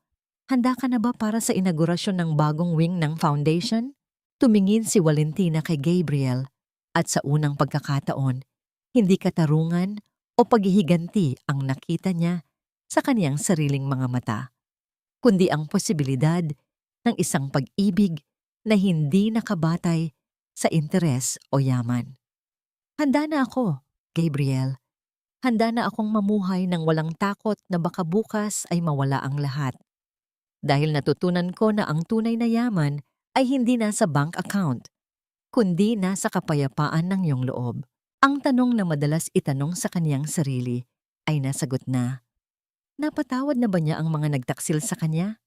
Handa ka na ba para sa inaugurasyon ng bagong wing ng foundation? Tumingin si Valentina kay Gabriel at sa unang pagkakataon, hindi katarungan o paghihiganti ang nakita niya sa kaniyang sariling mga mata, kundi ang posibilidad ng isang pag-ibig na hindi nakabatay sa interes o yaman. Handa na ako, Gabriel. Handa na akong mamuhay ng walang takot na baka bukas ay mawala ang lahat. Dahil natutunan ko na ang tunay na yaman ay hindi nasa bank account, kundi nasa kapayapaan ng iyong loob. Ang tanong na madalas itanong sa kaniyang sarili ay nasagot na. Napatawad na ba niya ang mga nagtaksil sa kanya?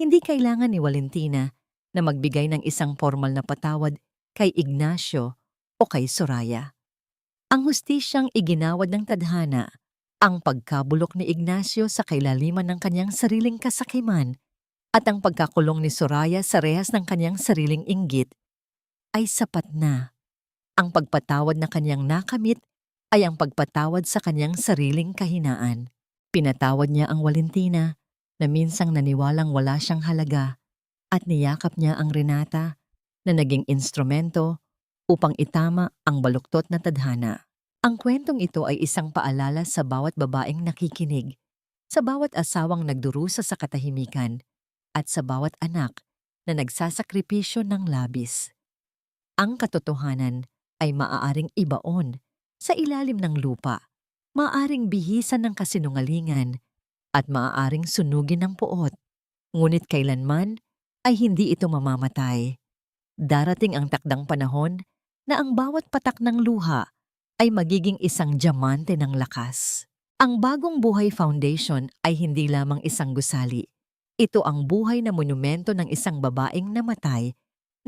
Hindi kailangan ni Valentina na magbigay ng isang formal na patawad kay Ignacio o kay Soraya. Ang hustisyang iginawad ng tadhana, ang pagkabulok ni Ignacio sa kailaliman ng kanyang sariling kasakiman at ang pagkakulong ni Soraya sa rehas ng kanyang sariling inggit ay sapat na. Ang pagpatawad na kanyang nakamit ay ang pagpatawad sa kanyang sariling kahinaan. Pinatawad niya ang Valentina na minsang naniwalang wala siyang halaga at niyakap niya ang Renata na naging instrumento upang itama ang baluktot na tadhana. Ang kwentong ito ay isang paalala sa bawat babaeng nakikinig, sa bawat asawang nagdurusa sa katahimikan, at sa bawat anak na nagsasakripisyo ng labis. Ang katotohanan ay maaaring ibaon sa ilalim ng lupa, maaaring bihisan ng kasinungalingan, at maaaring sunugin ng puot. Ngunit kailanman ay hindi ito mamamatay. Darating ang takdang panahon na ang bawat patak ng luha ay magiging isang diamante ng lakas. Ang Bagong Buhay Foundation ay hindi lamang isang gusali. Ito ang buhay na monumento ng isang babaeng namatay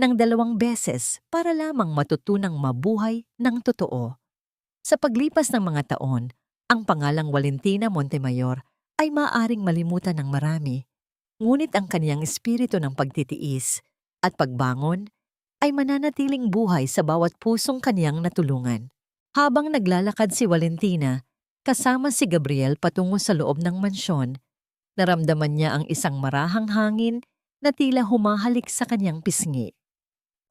ng 2 beses para lamang matutunang mabuhay ng totoo. Sa paglipas ng mga taon, ang pangalang Valentina Montemayor ay maaaring malimutan ng marami, ngunit ang kaniyang espiritu ng pagtitiis at pagbangon ay mananatiling buhay sa bawat pusong kaniyang natulungan. Habang naglalakad si Valentina, kasama si Gabriel patungo sa loob ng mansyon, naramdaman niya ang isang marahang hangin na tila humahalik sa kanyang pisngi.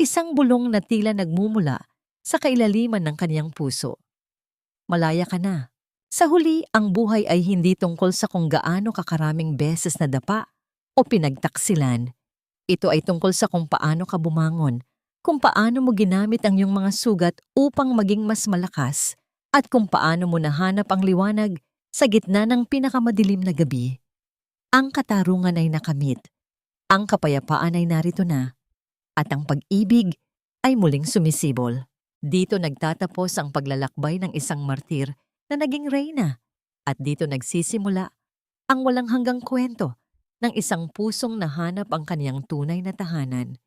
Isang bulong na tila nagmumula sa kailaliman ng kanyang puso. Malaya ka na. Sa huli, ang buhay ay hindi tungkol sa kung gaano kakaraming beses na dapa o pinagtaksilan. Ito ay tungkol sa kung paano ka bumangon, kung paano mo ginamit ang iyong mga sugat upang maging mas malakas, at kung paano mo nahanap ang liwanag sa gitna ng pinakamadilim na gabi. Ang katarungan ay nakamit, ang kapayapaan ay narito na, at ang pag-ibig ay muling sumisibol. Dito nagtatapos ang paglalakbay ng isang martir na naging reyna, at dito nagsisimula ang walang hanggang kwento ng isang pusong nahanap ang kaniyang tunay na tahanan.